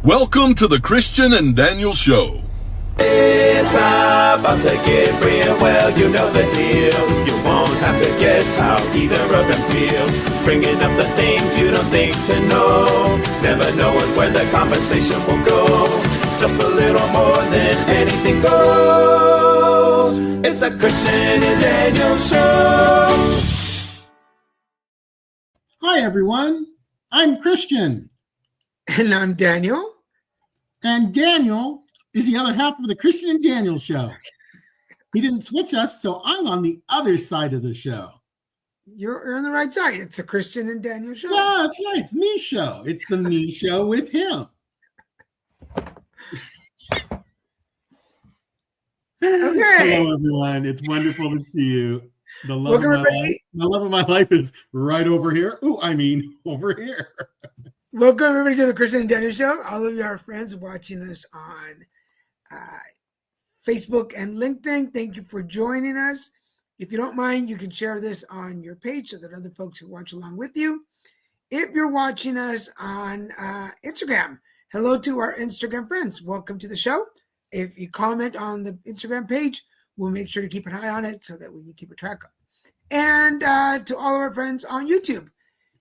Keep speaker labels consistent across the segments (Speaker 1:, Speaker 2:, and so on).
Speaker 1: Welcome to the Christian and Daniel Show.
Speaker 2: It's about to get real, well, you know the deal. You won't have to guess how either of them feel. Bringing up the things you don't think to know. Never knowing where the conversation will go. Just a little more than anything goes. It's a Christian and Daniel Show.
Speaker 3: Hi, everyone. I'm Christian.
Speaker 4: And I'm Daniel.
Speaker 3: And Daniel is the other half of the Christian and Daniel Show. He didn't switch us, so I'm on the other side of the show.
Speaker 4: You're on the right side. It's the Christian and Daniel Show.
Speaker 3: Yeah, that's right. It's me show. It's the me show with him.
Speaker 4: Okay.
Speaker 3: Hello, everyone. It's wonderful to see you. The love of my life is right over here. Over here.
Speaker 4: Welcome, everybody, to the Christian and Daniel Show. All of you are friends watching us on Facebook and LinkedIn. Thank you for joining us. If you don't mind, you can share this on your page so that other folks can watch along with you. If you're watching us on Instagram, hello to our Instagram friends. Welcome to the show. If you comment on the Instagram page, we'll make sure to keep an eye on it so that we can keep a track of it. And to all of our friends on YouTube,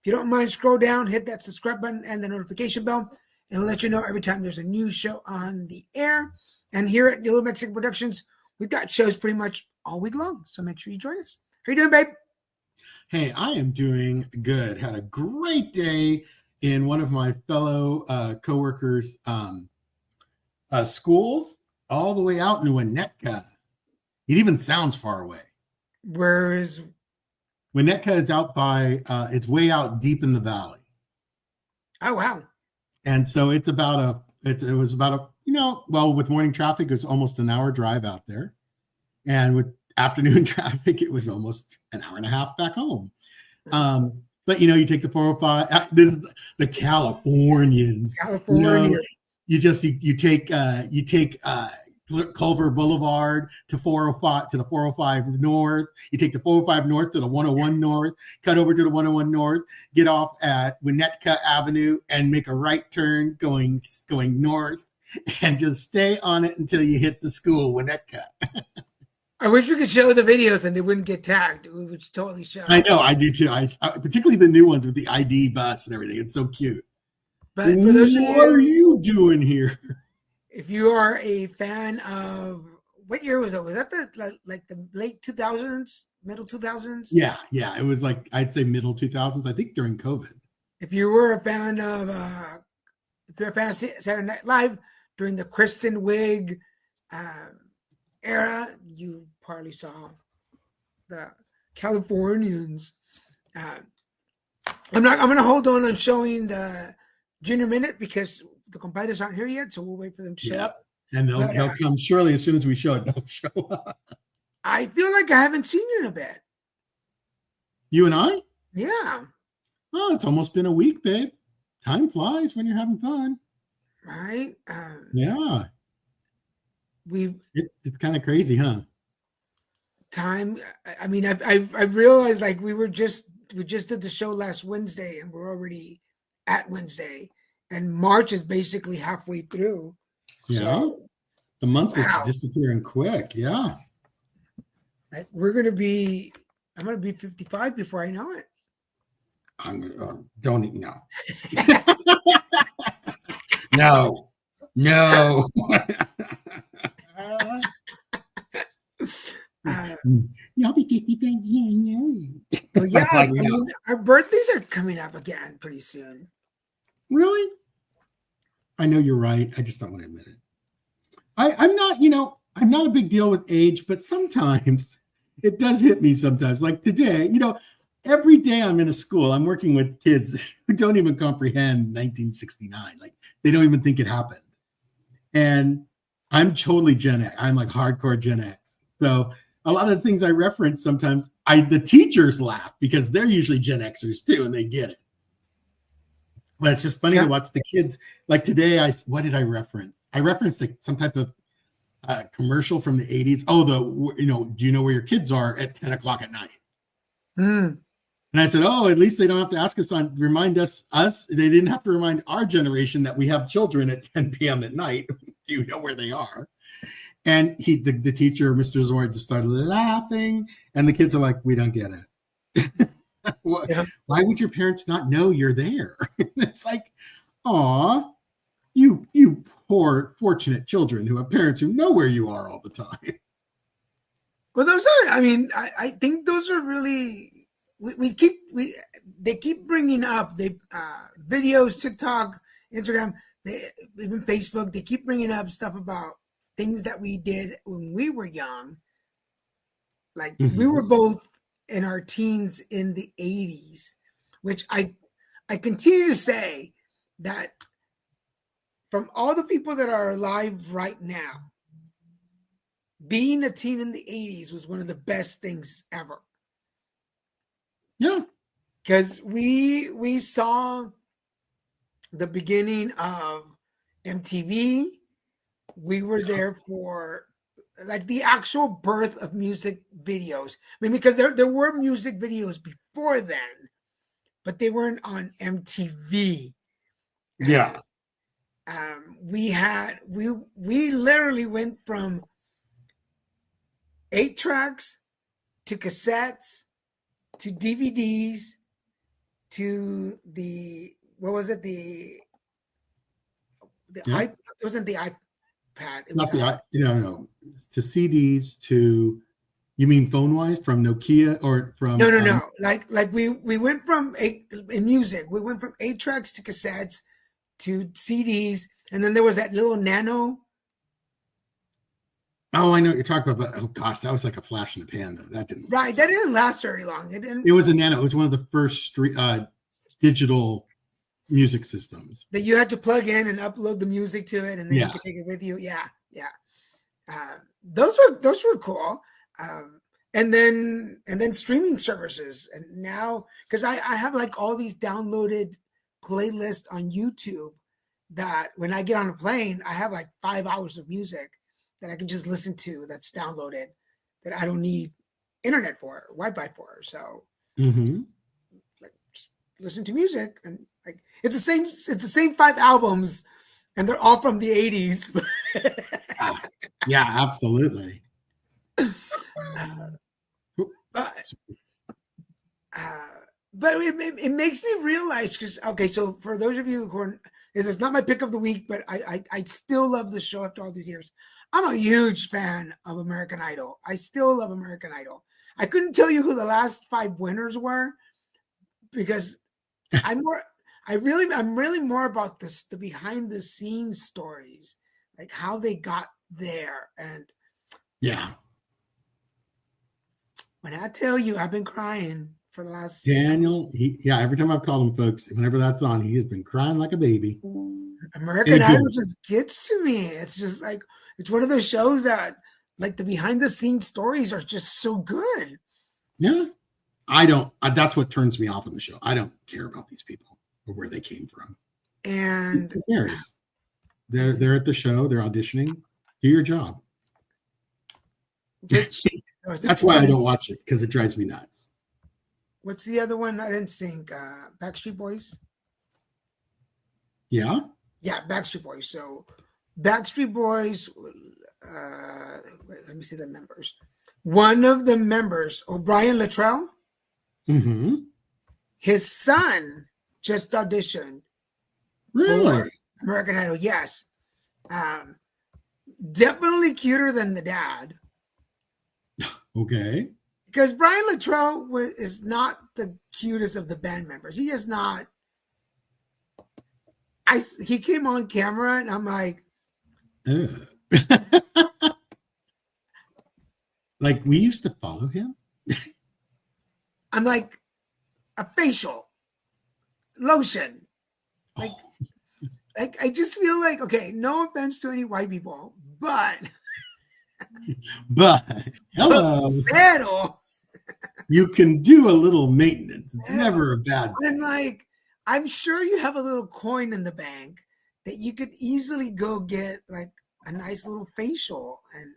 Speaker 4: if you don't mind, scroll down, hit that subscribe button and the notification bell, and it'll let you know every time there's a new show on the air. And here at Little Mexican Productions, we've got shows pretty much all week long, so make sure you join us. How you doing, babe?
Speaker 3: Hey, I am doing good. Had a great day in one of my fellow coworkers' schools, all the way out in Winnetka. It even sounds far away.
Speaker 4: Where is
Speaker 3: Winnetka? Is out by it's way out deep in the valley.
Speaker 4: Oh wow!
Speaker 3: And so it was about a with morning traffic it was almost an hour drive out there, and with afternoon traffic it was almost an hour and a half back home. But you take the 405. This is the Californians. You take Culver Boulevard to 405 to the 405 north. You take the 405 north to the 101 north, cut over to the 101 north, get off at Winnetka Avenue and make a right turn going north, and just stay on it until you hit the school, Winnetka.
Speaker 4: I wish we could show the videos and they wouldn't get tagged. We would totally show.
Speaker 3: I know, I do too. I particularly the new ones with the ID bus and everything. It's so cute.
Speaker 4: But for those of you,
Speaker 3: what are you doing here?
Speaker 4: If you are a fan of, what year was that? Was that the late 2000s, middle 2000s?
Speaker 3: Yeah. It was I'd say middle 2000s. I think during COVID.
Speaker 4: If you were a fan of, Saturday Night Live during the Kristen Wiig era, you probably saw the Californians. I'm going to hold on showing the Junior Minute because the compadres aren't here yet, so we'll wait for them to show up.
Speaker 3: And they'll come surely as soon as we show it. They'll show up.
Speaker 4: I feel like I haven't seen you in a bit.
Speaker 3: You and I?
Speaker 4: Yeah.
Speaker 3: Oh, it's almost been a week, babe. Time flies when you're having fun.
Speaker 4: Right?
Speaker 3: Yeah. It's kind of crazy, huh?
Speaker 4: Time. I mean, I realized we just did the show last Wednesday, and we're already at Wednesday. And March is basically halfway through.
Speaker 3: Yeah. So, the month is disappearing quick. Yeah.
Speaker 4: I'm going to be 55 before I know it.
Speaker 3: Don't know. No. I'll be 55.
Speaker 4: Yeah. Our birthdays are coming up again pretty soon.
Speaker 3: Really? I know you're right. I just don't want to admit it. I'm not a big deal with age, but sometimes it does hit me sometimes. Like today, every day I'm in a school, I'm working with kids who don't even comprehend 1969. Like they don't even think it happened. And I'm totally Gen X. I'm like hardcore Gen X. So a lot of the things I reference sometimes, the teachers laugh because they're usually Gen Xers too, and they get it. But it's just funny to watch the kids. Like today, what did I reference? I referenced some type of commercial from the 80s. Oh, do you know where your kids are at 10 o'clock at night? And I said, oh, at least they don't have to ask us remind us. They didn't have to remind our generation that we have children at 10 p.m. at night. Do you know where they are? And the teacher, Mr. Zor, just started laughing. And the kids are like, we don't get it. Why would your parents not know you're there? It's like, aw, you poor, fortunate children who have parents who know where you are all the time.
Speaker 4: Well, those are, I mean, I think those are really, they keep bringing up videos, TikTok, Instagram, even Facebook. They keep bringing up stuff about things that we did when we were young. Like we were both in our teens in the 80s, which I continue to say that from all the people that are alive right now, being a teen in the 80s was one of the best things ever.
Speaker 3: Yeah.
Speaker 4: Because we saw the beginning of MTV. We were there for like the actual birth of music videos. I mean, because there were music videos before then, but they weren't on MTV.
Speaker 3: Yeah.
Speaker 4: We literally went from 8 tracks to cassettes to DVDs to it wasn't the iPad. It
Speaker 3: Not
Speaker 4: was
Speaker 3: no. To CDs, to, you mean phone wise, from Nokia or from
Speaker 4: no. Like we went from in music, we went from 8 tracks to cassettes to CDs, and then there was that little nano.
Speaker 3: Oh, I know what you're talking about, but oh gosh, that was like a flash in the pan though. That didn't
Speaker 4: Right, that didn't last very long.
Speaker 3: It was a nano. It was one of the first digital music systems
Speaker 4: that you had to plug in and upload the music to it, and then you could take it with you. Yeah. Those were cool. And then streaming services, and now because I have like all these downloaded playlists on YouTube that when I get on a plane, I have like 5 hours of music that I can just listen to that's downloaded that I don't need internet for, Wi-Fi for. So like just listen to music, and like it's the same 5 albums, and they're all from the 80s.
Speaker 3: Yeah, absolutely.
Speaker 4: But it makes me realize, because okay, so for those of you who are, it's not my pick of the week, but I still love the show after all these years. I'm a huge fan of American Idol. I still love American Idol. I couldn't tell you who the last 5 winners were, because I'm really more about the behind the scenes stories, like how they got there. And
Speaker 3: yeah,
Speaker 4: when I tell you, I've been crying for the last
Speaker 3: Daniel. Every time I've called him, folks, whenever that's on, he has been crying like a baby.
Speaker 4: American Idol just gets to me. It's just like, it's one of those shows that like the behind the scenes stories are just so good.
Speaker 3: Yeah. That's what turns me off in the show. I don't care about these people or where they came from.
Speaker 4: And
Speaker 3: who cares? They're at the show, they're auditioning. Do your job. That's why I don't watch it, because it drives me nuts.
Speaker 4: What's the other one? I didn't think Backstreet Boys.
Speaker 3: Yeah,
Speaker 4: Backstreet Boys. So Backstreet Boys, let me see the members. One of the members, O'Brien Luttrell, his son just auditioned.
Speaker 3: Really?
Speaker 4: For American Idol, yes. Definitely cuter than the dad.
Speaker 3: Okay.
Speaker 4: Because Brian Luttrell is not the cutest of the band members. He is not. He came on camera and I'm like,
Speaker 3: like we used to follow him.
Speaker 4: I'm like, a facial lotion. Like, I just feel like, okay, no offense to any white people, but
Speaker 3: hello.
Speaker 4: Pero,
Speaker 3: you can do a little maintenance. It's never a bad thing.
Speaker 4: And like, I'm sure you have a little coin in the bank that you could easily go get like a nice little facial. And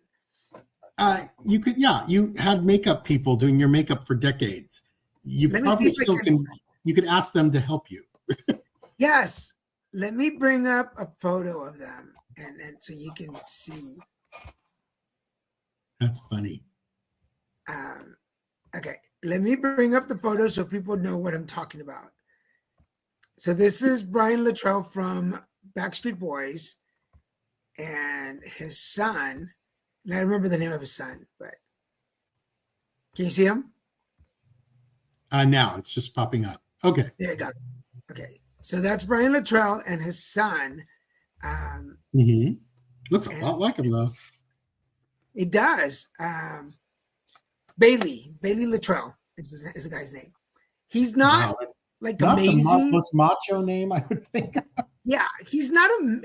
Speaker 3: you could, you had makeup people doing your makeup for decades. you
Speaker 4: Let me
Speaker 3: probably
Speaker 4: see if I
Speaker 3: still
Speaker 4: can-
Speaker 3: can. You could ask them to help you.
Speaker 4: Yes. Let me bring up a photo of them and so you can see.
Speaker 3: That's funny.
Speaker 4: Okay, let me bring up the photo so people know what I'm talking about. So this is Brian Luttrell from Backstreet Boys and his son. And I remember the name of his son, but can you see him?
Speaker 3: Now it's just popping up. Okay.
Speaker 4: There you go. Okay, so that's Brian Luttrell and his son.
Speaker 3: Mm-hmm. Looks a lot like him though.
Speaker 4: It does. Bailey Luttrell is the guy's name. He's not
Speaker 3: Wow.
Speaker 4: like
Speaker 3: Not the
Speaker 4: amazing.
Speaker 3: most macho name I would think.
Speaker 4: Yeah, he's not an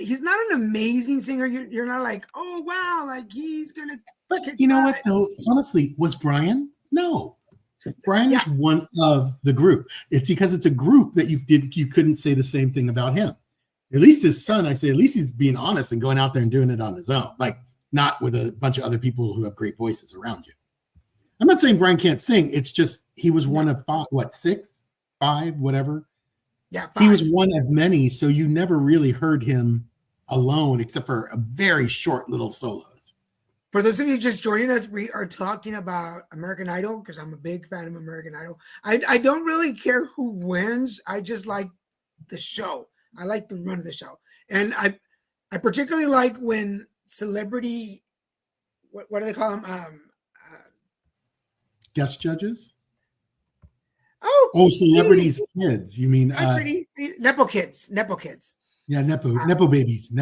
Speaker 4: amazing singer. You're not like, oh wow, like he's gonna.
Speaker 3: But
Speaker 4: kick
Speaker 3: you know
Speaker 4: butt.
Speaker 3: what though? Honestly, was Brian? No. Brian
Speaker 4: Yeah.
Speaker 3: is one of the group. It's because it's a group that you couldn't say the same thing about him. At least his son, I say, at least he's being honest and going out there and doing it on his own, like not with a bunch of other people who have great voices around you. I'm not saying Brian can't sing. It's just he was one of five, whatever.
Speaker 4: Yeah,
Speaker 3: He was
Speaker 4: fine.
Speaker 3: one of many, so you never really heard him alone, except for a very short little solos.
Speaker 4: For those of you just joining us, we are talking about American Idol because I'm a big fan of American Idol. I don't really care who wins. I just like the show. I like the run of the show. And I particularly like when celebrity, what do they call them?
Speaker 3: Guest judges?
Speaker 4: Oh,
Speaker 3: Oh, celebrities' kids. You mean
Speaker 4: hi, pretty Nepo kids.
Speaker 3: yeah, Nepo babies.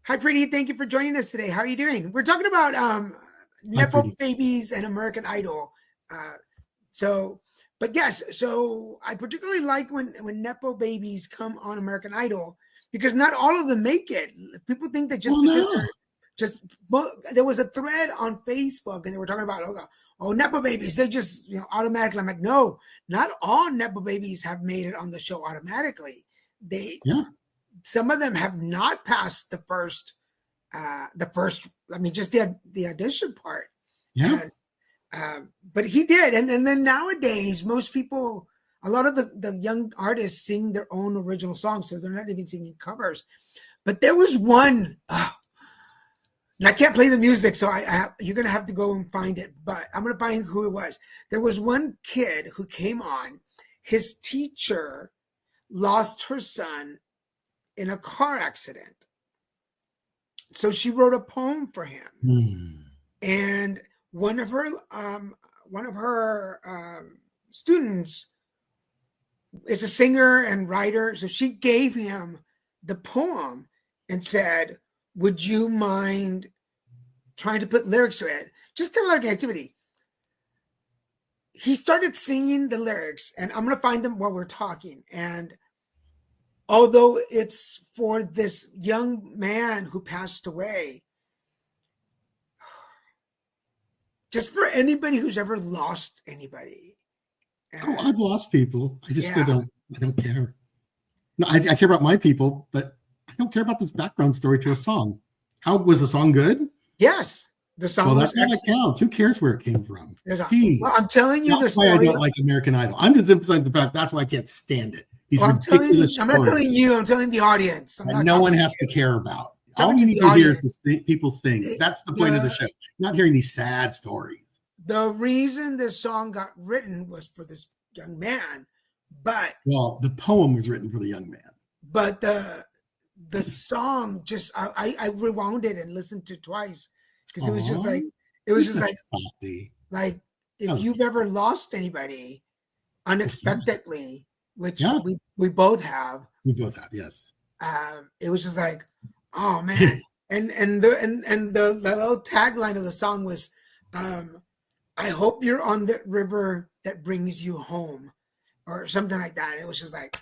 Speaker 4: Hi, Pretty. Thank you for joining us today. How are you doing? We're talking about Nepo
Speaker 3: Pretty.
Speaker 4: babies and American Idol. But yes, so I particularly like when Nepo babies come on American Idol because not all of them make it. People think that just because they're just. Well, there was a thread on Facebook and they were talking about Nepo babies. They just automatically. I'm like, no, not all Nepo babies have made it on the show automatically. Some of them have not passed the first. I mean, just the audition part.
Speaker 3: Yeah.
Speaker 4: But he did, and then nowadays, most people, a lot of the young artists sing their own original songs, so they're not even singing covers. But there was one, and I can't play the music, so you're gonna have to go and find it. But I'm gonna find who it was. There was one kid who came on. His teacher lost her son in a car accident. So she wrote a poem for him. And one of her students is a singer and writer. So she gave him the poem and said, would you mind trying to put lyrics to it? Just kind of like an activity. He started singing the lyrics, and I'm going to find them while we're talking. And although it's for this young man who passed away, just for anybody who's ever lost anybody.
Speaker 3: I've lost people. I just still don't. I don't care. No, I care about my people, but I don't care about this background story to a song. How was the song good?
Speaker 4: Yes, the song.
Speaker 3: Well, that's all that counts. Who cares where it came from?
Speaker 4: Jeez. Well, I'm telling you,
Speaker 3: that's why I don't like American Idol. I'm just emphasizing the fact that's why I can't stand it. These ridiculous
Speaker 4: I'm not telling you. I'm telling the audience.
Speaker 3: No one has to care about. All you need to hear is people think. That's the point of the show. Not hearing these sad stories.
Speaker 4: The reason this song got written was for this young man, but
Speaker 3: the poem was written for the young man.
Speaker 4: But the song just I rewound it and listened to it twice because it was just like if you've ever lost anybody unexpectedly, which we both have.
Speaker 3: We both have, yes.
Speaker 4: It was just like, oh man. and the little tagline of the song was I hope you're on that river that brings you home, or something like that. It was just like,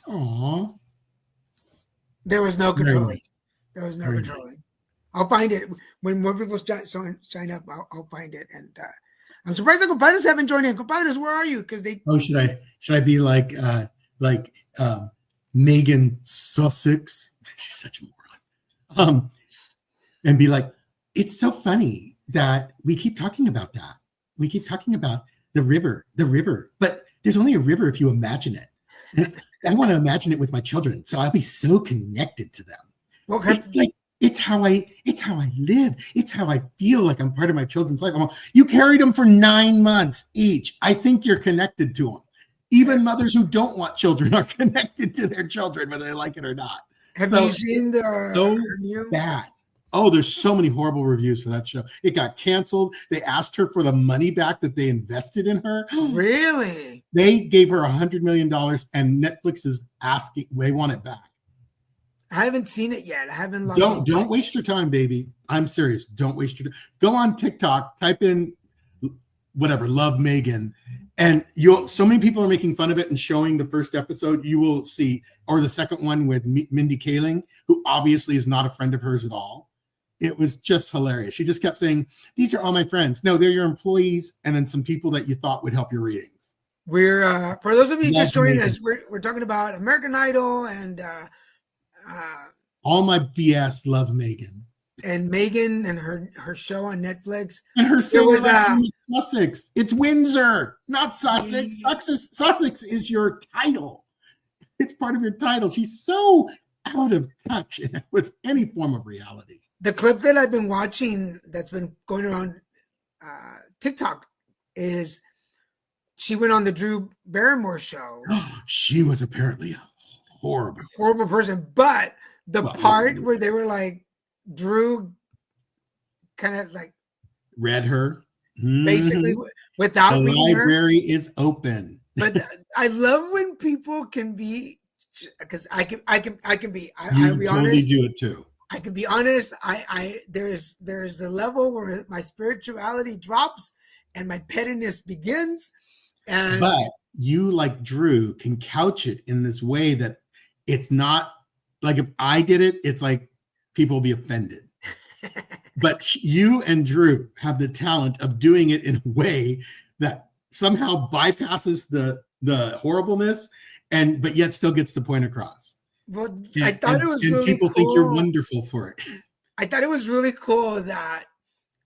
Speaker 3: aww.
Speaker 4: There was no controlling. There was no controlling. I'll find it when more people sign up. I'll find it, and I'm surprised the compadres haven't joined in. Compadres, where are you? Because they.
Speaker 3: Oh, should I be like Megan Sussex? She's such a moron. And be like, it's so funny that we keep talking about that. We keep talking about the river. But there's only a river if you imagine it. And I want to imagine it with my children, so I'll be so connected to them.
Speaker 4: Well,
Speaker 3: It's like it's how I live. It's how I feel like I'm part of my children's life. You carried them for 9 months each. I think you're connected to them. Even mothers who don't want children are connected to their children, whether they like it or not.
Speaker 4: have
Speaker 3: So
Speaker 4: you seen the
Speaker 3: so
Speaker 4: review?
Speaker 3: bad. Oh, there's so many horrible reviews for that show. It got canceled. They asked her for the money back that they invested in her.
Speaker 4: Really?
Speaker 3: They gave her $100 million, and Netflix is asking, they want it back.
Speaker 4: I haven't seen it yet. I haven't logged
Speaker 3: Don't
Speaker 4: into it.
Speaker 3: waste your time, baby. I'm serious. Don't waste your time. Go on TikTok, type in whatever, love Megan, and so many people are making fun of it and showing the first episode. You will see, or the second one with Mindy Kaling, who obviously is not a friend of hers at all. It was just hilarious. She just kept saying, "These are all my friends." No, they're your employees, and then some people that you thought would help your ratings.
Speaker 4: We're for those of you
Speaker 3: Love
Speaker 4: just joining
Speaker 3: Megan.
Speaker 4: us, we're talking about American Idol and
Speaker 3: All my BS, love Megan.
Speaker 4: Megan and her show on Netflix.
Speaker 3: And her
Speaker 4: was,
Speaker 3: silver last name is Sussex. It's Windsor, not Sussex. Sussex is your title. It's part of your title. She's so out of touch with any form of reality.
Speaker 4: The clip that I've been watching that's been going around TikTok is she went on the Drew Barrymore show.
Speaker 3: She was apparently a horrible
Speaker 4: person, but the
Speaker 3: Well,
Speaker 4: part where they were like, Drew kind of like
Speaker 3: read her.
Speaker 4: basically without
Speaker 3: The
Speaker 4: reading her.
Speaker 3: library is open.
Speaker 4: But I love when people can be, because I can be.
Speaker 3: You
Speaker 4: I'll be
Speaker 3: totally
Speaker 4: honest.
Speaker 3: do it too.
Speaker 4: I can be honest. There's a level where my spirituality drops and my pettiness begins. And
Speaker 3: But you, like Drew, can couch it in this way that it's not like, if I did it, it's like people will be offended. But you and Drew have the talent of doing it in a way that somehow bypasses the horribleness, but yet still gets the point across.
Speaker 4: well, I thought it was
Speaker 3: and
Speaker 4: really
Speaker 3: people
Speaker 4: cool.
Speaker 3: think you're wonderful for it.
Speaker 4: I thought it was really cool that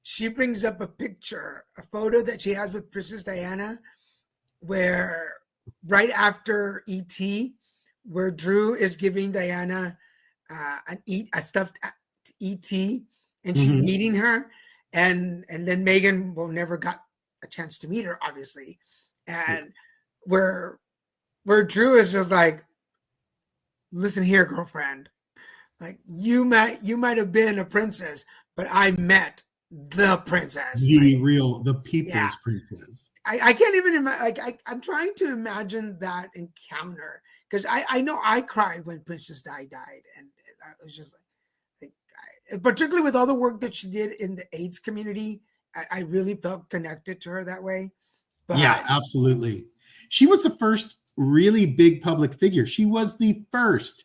Speaker 4: she brings up a photo that she has with Princess Diana, where right after E.T., where Drew is giving Diana a stuffed E.T., and she's meeting her, and then Megan never got a chance to meet her, obviously, and where Drew is just like, listen here, girlfriend, like you might have been a princess, but I met the princess,
Speaker 3: The people's princess.
Speaker 4: I can't even imagine. I'm trying to imagine that encounter, because I know I cried when Princess Di died, and I was just like particularly with all the work that she did in the AIDS community, I really felt connected to her that way. But
Speaker 3: Yeah, absolutely. She was the first really big public figure. She was the first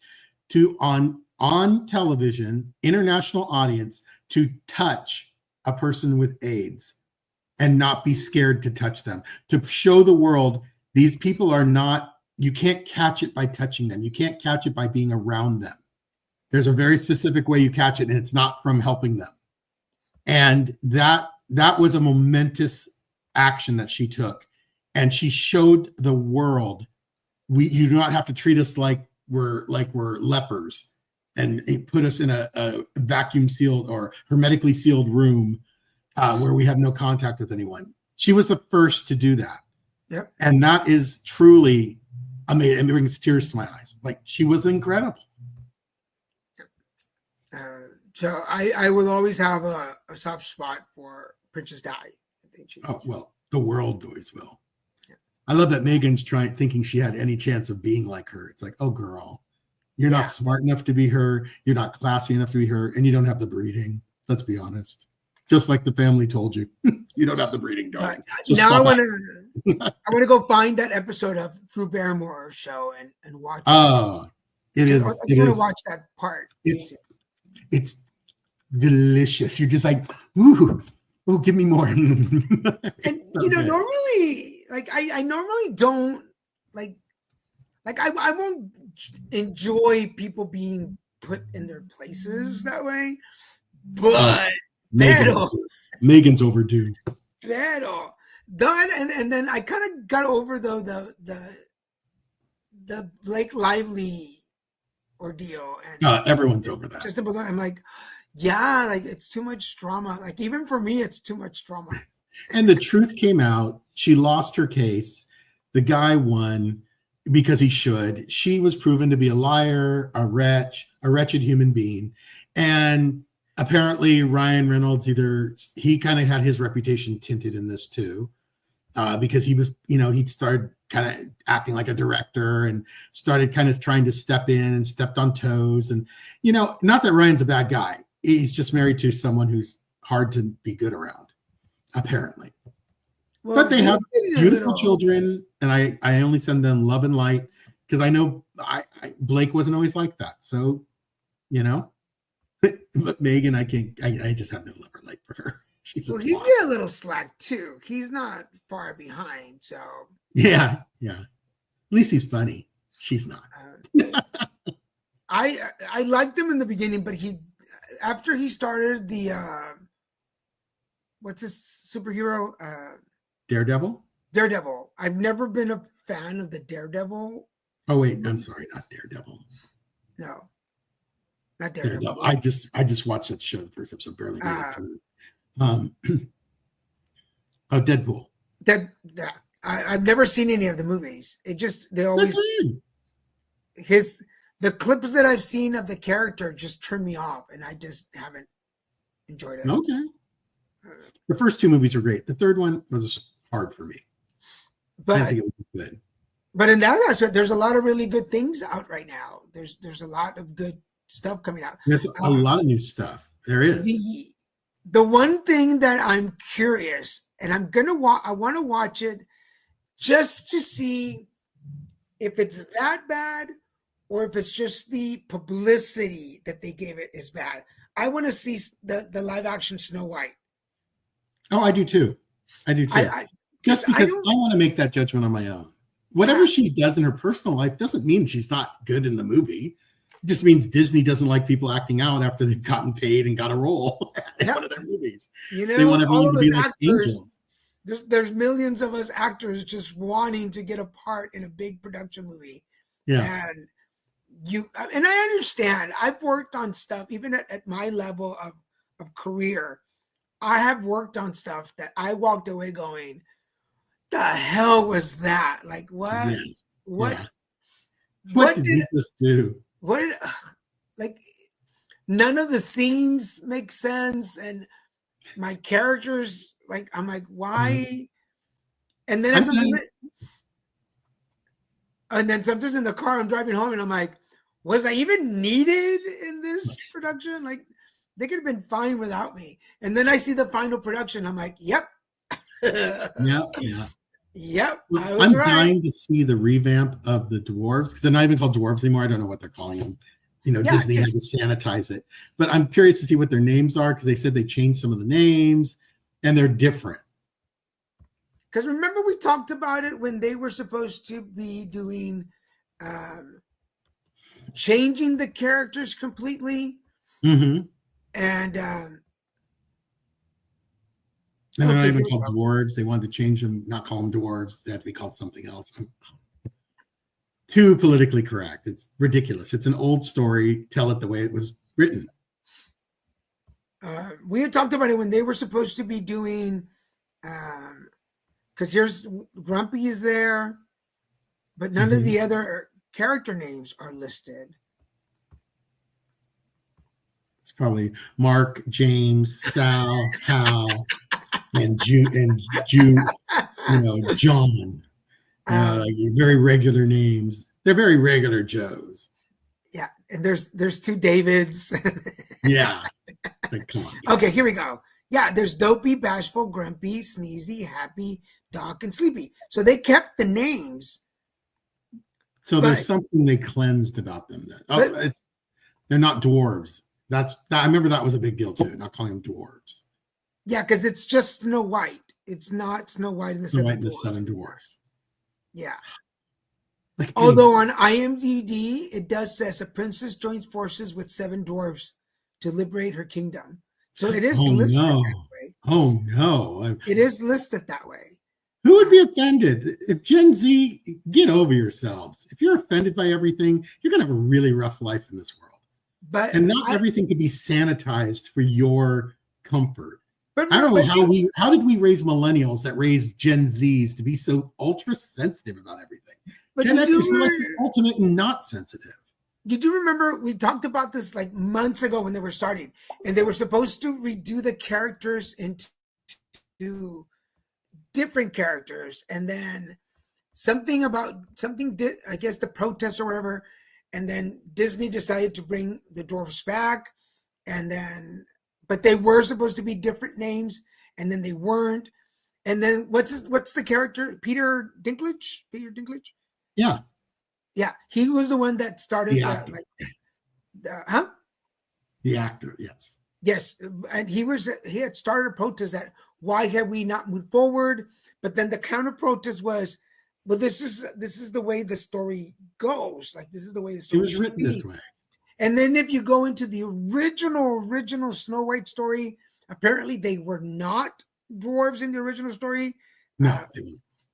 Speaker 3: to on television, international audience, to touch a person with AIDS and not be scared to touch them, to show the world these people are not, you can't catch it by touching them. You can't catch it by being around them. There's a very specific way you catch it, and it's not from helping them. And that was a momentous action that she took. And she showed the world, you do not have to treat us like we're lepers and put us in a vacuum sealed or hermetically sealed room where we have no contact with anyone. She was the first to do that.
Speaker 4: Yep.
Speaker 3: And that is truly amazing. It brings tears to my eyes. Like, she was incredible.
Speaker 4: So I will always have a soft spot for Princess Di. I think
Speaker 3: The world always will. Yeah. I love that Megan's thinking she had any chance of being like her. It's like, oh, girl, you're not smart enough to be her. You're not classy enough to be her, and you don't have the breeding. Let's be honest. Just like the family told you, you don't have the breeding, darling. So
Speaker 4: now I want to go find that episode of Drew Barrymore show and watch.
Speaker 3: Oh, it is.
Speaker 4: I just want to watch that part.
Speaker 3: It's delicious. You're just like, ooh, give me more.
Speaker 4: And normally, like I normally don't like I won't enjoy people being put in their places that way, but
Speaker 3: Megan's overdue.
Speaker 4: Pero That and then I kind of got over though the Blake Lively ordeal and
Speaker 3: Everyone's over that.
Speaker 4: just about I'm like, yeah, like it's too much drama. Like even for me, it's too much drama.
Speaker 3: And the truth came out. She lost her case. The guy won because he should. She was proven to be a liar, a wretched human being. And apparently Ryan Reynolds, he kind of had his reputation tinted in this too, because he was, he started kind of acting like a director and started kind of trying to step in and stepped on toes. And, not that Ryan's a bad guy. He's just married to someone who's hard to be good around, apparently.
Speaker 4: Well,
Speaker 3: But they have
Speaker 4: he's
Speaker 3: beautiful children, and I only send them love and light because I know Blake wasn't always like that. So, but Megan, I just have no love or light for her. She's
Speaker 4: Well,
Speaker 3: a
Speaker 4: he
Speaker 3: twat.
Speaker 4: get a little slack too. He's not far behind, so
Speaker 3: Yeah. At least he's funny. She's not.
Speaker 4: I liked him in the beginning, but after he started the what's this superhero
Speaker 3: Daredevil?
Speaker 4: Daredevil. I've never been a fan of the Daredevil.
Speaker 3: Oh wait, I'm sorry, not Daredevil.
Speaker 4: No, not Daredevil.
Speaker 3: I just watched that show, the first episode, barely made it through. Deadpool.
Speaker 4: I've never seen any of the movies. They always
Speaker 3: Good.
Speaker 4: the clips that I've seen of the character just turn me off, and I just haven't enjoyed it.
Speaker 3: Okay. The first two movies were great. The third one was hard for me. I
Speaker 4: But
Speaker 3: think it was good.
Speaker 4: But in that aspect, there's a lot of really good things out right now. There's a lot of good stuff coming out.
Speaker 3: There's a lot of new stuff. There is.
Speaker 4: The one thing that I'm curious, and I want to watch it just to see if it's that bad or if it's just the publicity that they gave it is bad. I want to see the live action Snow White.
Speaker 3: Oh, I do too. Just because I want to make that judgment on my own. Whatever she does in her personal life doesn't mean she's not good in the movie. It just means Disney doesn't like people acting out after they've gotten paid and got a role in one of their movies.
Speaker 4: They want
Speaker 3: everyone to be like
Speaker 4: actors.
Speaker 3: angels.
Speaker 4: There's millions of us actors just wanting to get a part in a big production movie.
Speaker 3: Yeah.
Speaker 4: And I understand. I've worked on stuff, even at my level of career. I have worked on stuff that I walked away going, the hell was that? Like what?
Speaker 3: Yes.
Speaker 4: What?
Speaker 3: Yeah. What did this do?
Speaker 4: What did like? None of the scenes make sense, and my characters like I'm like why? And then sometimes in the car I'm driving home and I'm like, was I even needed in this production? Like they could have been fine without me. And then I see the final production. I'm like, yep. Yep.
Speaker 3: I'm dying to see the revamp of the dwarves because they're not even called dwarves anymore. I don't know what they're calling them. Disney had to sanitize it. But I'm curious to see what their names are because they said they changed some of the names and they're different.
Speaker 4: Because remember we talked about it when they were supposed to be doing changing the characters completely.
Speaker 3: Mm-hmm.
Speaker 4: And
Speaker 3: they're not even called dwarves. They wanted to change them, not call them dwarves. They have to be called something else. Too politically correct. It's ridiculous. It's an old story. Tell it the way it was written.
Speaker 4: We had talked about it when they were supposed to be doing, because here's Grumpy is there, but none of the other character names are listed.
Speaker 3: It's probably Mark, James, Sal, Hal, and John. Very regular names. They're very regular Joes.
Speaker 4: Yeah, and there's two Davids.
Speaker 3: Yeah. Like, come on.
Speaker 4: Okay, here we go. Yeah, there's Dopey, Bashful, Grumpy, Sneezy, Happy, Doc, and Sleepy. So they kept the names.
Speaker 3: So there's something they cleansed about them. They're not dwarves. I remember that was a big deal too. Not calling them dwarves.
Speaker 4: Yeah, because it's just Snow White. It's not Snow White and the
Speaker 3: Seven Dwarfs.
Speaker 4: Yeah. Although on IMDb, it does says a princess joins forces with 7 dwarves to liberate her kingdom. So it is listed that way.
Speaker 3: Oh no!
Speaker 4: It is listed that way.
Speaker 3: Who would be offended? If Gen Z, get over yourselves. If you're offended by everything, you're going to have a really rough life in this world.
Speaker 4: But
Speaker 3: And not everything can be sanitized for your comfort.
Speaker 4: But
Speaker 3: I don't know how did we raise millennials that raised Gen Zs to be so ultra sensitive about everything?
Speaker 4: But
Speaker 3: Gen
Speaker 4: you
Speaker 3: X is
Speaker 4: do-
Speaker 3: like the ultimate and not sensitive.
Speaker 4: You do remember we talked about this like months ago when they were starting, and they were supposed to redo the characters into different characters, and then I guess the protest or whatever, and then Disney decided to bring the dwarfs back, and then but they were supposed to be different names, and then they weren't, and then what's the character? Peter Dinklage?
Speaker 3: Yeah.
Speaker 4: Yeah, he was the one that started
Speaker 3: The actor. The actor, yes.
Speaker 4: Yes, and he had started a protest that why have we not moved forward? But then the counter protest was, well, this is the way the story goes. Like this is the way the
Speaker 3: It
Speaker 4: story
Speaker 3: was
Speaker 4: should
Speaker 3: written
Speaker 4: be.
Speaker 3: this way.
Speaker 4: And then if you go into the original Snow White story, apparently they were not dwarves in the original story.
Speaker 3: No,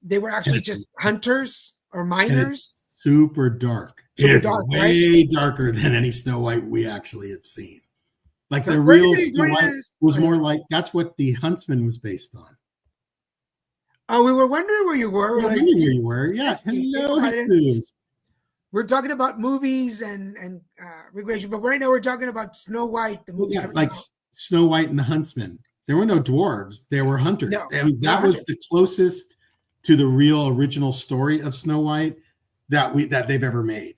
Speaker 4: They were actually just hunters or miners.
Speaker 3: Super dark.
Speaker 4: Super
Speaker 3: It's
Speaker 4: dark,
Speaker 3: way darker than any Snow White we actually have seen. Like
Speaker 4: So
Speaker 3: the
Speaker 4: where
Speaker 3: real
Speaker 4: did they
Speaker 3: Snow
Speaker 4: join
Speaker 3: White
Speaker 4: us?
Speaker 3: was more like that's what the Huntsman was based on.
Speaker 4: Oh, we were wondering where you were.
Speaker 3: I
Speaker 4: Like,
Speaker 3: wonder where you were. Yes. Hello, Jesus.
Speaker 4: we're talking about movies and regression, but right now we're talking about Snow White, the movie.
Speaker 3: Yeah,
Speaker 4: coming
Speaker 3: like
Speaker 4: out.
Speaker 3: Snow White and the Huntsman. There were no dwarves. There were hunters.
Speaker 4: No,
Speaker 3: I mean, that
Speaker 4: no
Speaker 3: was
Speaker 4: hunters.
Speaker 3: the closest to the real original story of Snow White that they've ever made.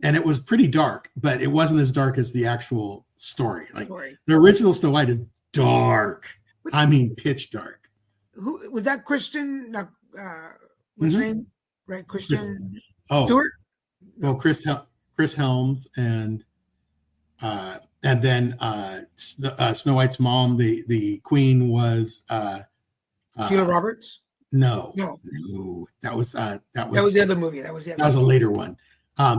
Speaker 3: And it was pretty dark, but it wasn't as dark as the actual story. Like
Speaker 4: Story.
Speaker 3: the original Snow White is dark. I mean, pitch dark.
Speaker 4: Who was that? Christian? What's her name? Right, Christian Stewart.
Speaker 3: Well, Chris Helms and then Snow White's mom, the queen was
Speaker 4: Julia Roberts.
Speaker 3: No, that was
Speaker 4: the other movie. That was
Speaker 3: a later one.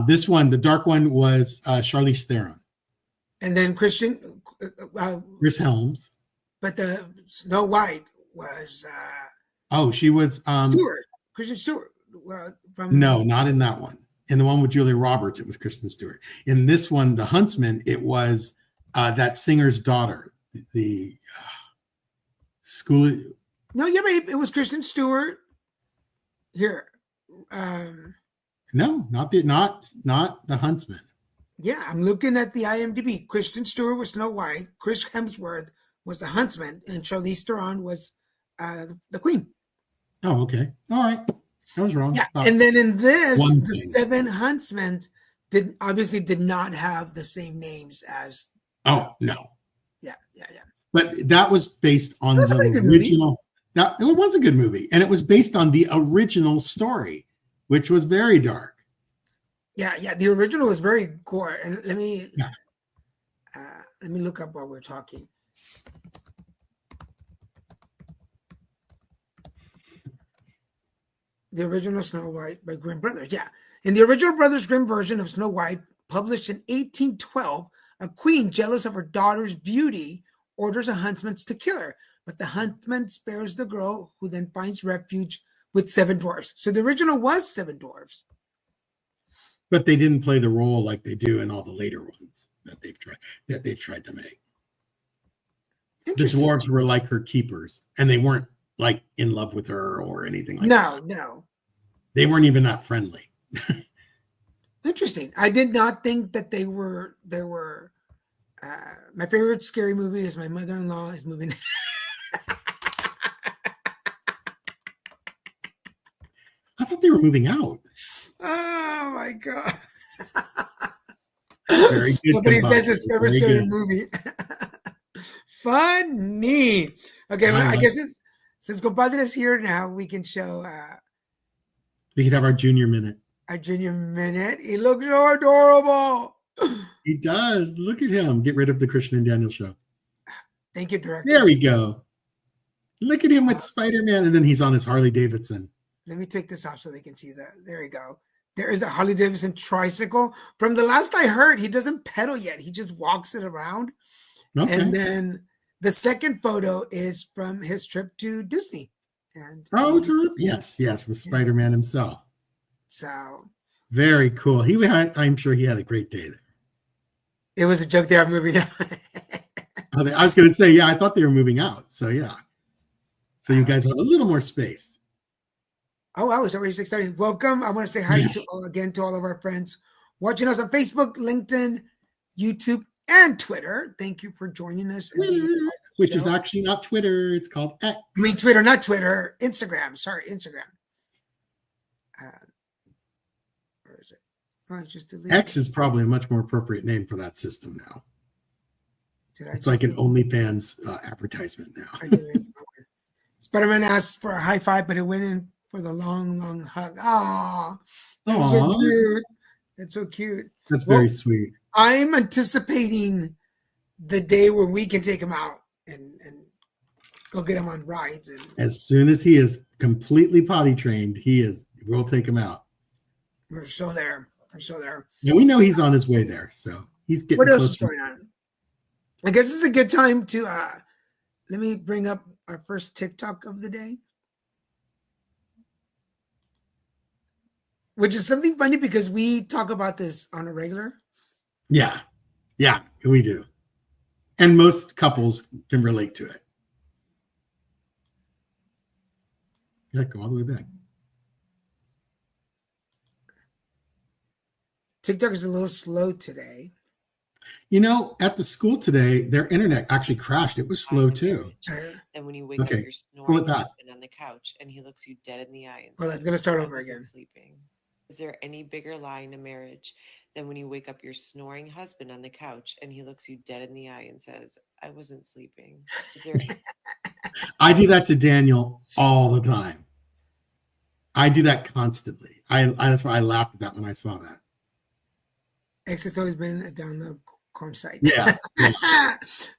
Speaker 3: This one, the dark one, was Charlize Theron.
Speaker 4: And then Chris
Speaker 3: Helms.
Speaker 4: But the Snow White was
Speaker 3: She was
Speaker 4: Stewart. Kristen Stewart.
Speaker 3: No, not in that one. In the one with Julia Roberts, it was Kristen Stewart. In this one, The Huntsman, it was that singer's daughter. The school.
Speaker 4: No, yeah, but it was Kristen Stewart. Here.
Speaker 3: No, not the Huntsman.
Speaker 4: Yeah, I'm looking at the IMDb. Kristen Stewart was Snow White. Chris Hemsworth was the Huntsman, and Charlize Theron was the Queen.
Speaker 3: Oh, okay. All right. I was wrong.
Speaker 4: Yeah, and then in this, the seven Huntsmen obviously did not have the same names as.
Speaker 3: Oh no.
Speaker 4: Yeah.
Speaker 3: But that was based on the original. It was a good movie, and it was based on the original story, which was very dark.
Speaker 4: Yeah. The original was very gore. And let me look up while we're talking. The original Snow White by Grimm Brothers. Yeah. In the original Brothers Grimm version of Snow White, published in 1812, a queen jealous of her daughter's beauty orders a huntsman to kill her. But the huntsman spares the girl, who then finds refuge with seven dwarfs. So the original was seven dwarfs.
Speaker 3: But they didn't play the role like they do in all the later ones that they've tried to make. The dwarves were like her keepers, and they weren't like in love with her or anything like that.
Speaker 4: No.
Speaker 3: They weren't even that friendly.
Speaker 4: Interesting. I did not think that they were. My favorite scary movie is My Mother-in-Law is Moving.
Speaker 3: I thought they were moving out.
Speaker 4: Oh my god!
Speaker 3: Very good.
Speaker 4: Nobody says his favorite scary movie. Funny. Okay, well, I guess since Compadre is here now, we can show.
Speaker 3: We could have our junior minute.
Speaker 4: Our junior minute. He looks so adorable.
Speaker 3: He does. Look at him. Get rid of the Christian and Daniel show.
Speaker 4: Thank you, director.
Speaker 3: There we go. Look at him with Spider-Man, and then he's on his Harley Davidson.
Speaker 4: Let me take this off so they can see that. There we go. There is the Harley Davidson tricycle. From the last I heard, he doesn't pedal yet. He just walks it around. Okay. And then the second photo is from his trip to Disney. And
Speaker 3: Oh, yes, with Spider-Man himself.
Speaker 4: so
Speaker 3: Very cool. I'm sure he had a great day there.
Speaker 4: it was a joke they are moving out.
Speaker 3: I was going to say, yeah, I thought they were moving out. So yeah. So you guys have a little more space.
Speaker 4: Oh, I was already excited. Welcome. I want to say hi
Speaker 3: Yes.
Speaker 4: to all of our friends watching us on Facebook, LinkedIn, YouTube, and Twitter. Thank you for joining us.
Speaker 3: Which is actually not Twitter. It's called X.
Speaker 4: I mean, Twitter, not Twitter. Instagram. Sorry, Instagram. Where is it? Oh, it's just deleted.
Speaker 3: X is probably a much more appropriate name for that system now. It's like an OnlyFans advertisement now.
Speaker 4: Spider-Man asked for a high five, but it went in for the long, long hug. Aw, that's so cute. That's so cute.
Speaker 3: That's very sweet.
Speaker 4: I'm anticipating the day where we can take him out and go get him on rides. And
Speaker 3: as soon as he is completely potty trained, we'll take him out.
Speaker 4: We're so there.
Speaker 3: And we know he's on his way there. So he's getting
Speaker 4: What else
Speaker 3: close
Speaker 4: is going on? I guess this is a good time to let me bring up our first TikTok of the day. Which is something funny because we talk about this on a regular.
Speaker 3: Yeah, we do. And most couples can relate to it. Yeah, go all the way back.
Speaker 4: TikTok is a little slow today.
Speaker 3: You know, at the school today, their internet actually crashed. It was slow too.
Speaker 5: And when you wake up, you're
Speaker 3: Pull
Speaker 5: snoring
Speaker 3: it back.
Speaker 5: husband on the couch, and he looks you dead in the eye and
Speaker 4: Well,
Speaker 5: says,
Speaker 4: that's gonna start
Speaker 5: "I
Speaker 4: over
Speaker 5: wasn't
Speaker 4: again."
Speaker 5: Sleeping. Is there any bigger lie in a marriage than when you wake up your snoring husband on the couch and he looks you dead in the eye and says, "I wasn't sleeping"? Is there
Speaker 3: I do that to Daniel all the time. I do that constantly. That's why I laughed at that when I saw that.
Speaker 4: X has always been down the corn site.
Speaker 3: Yeah.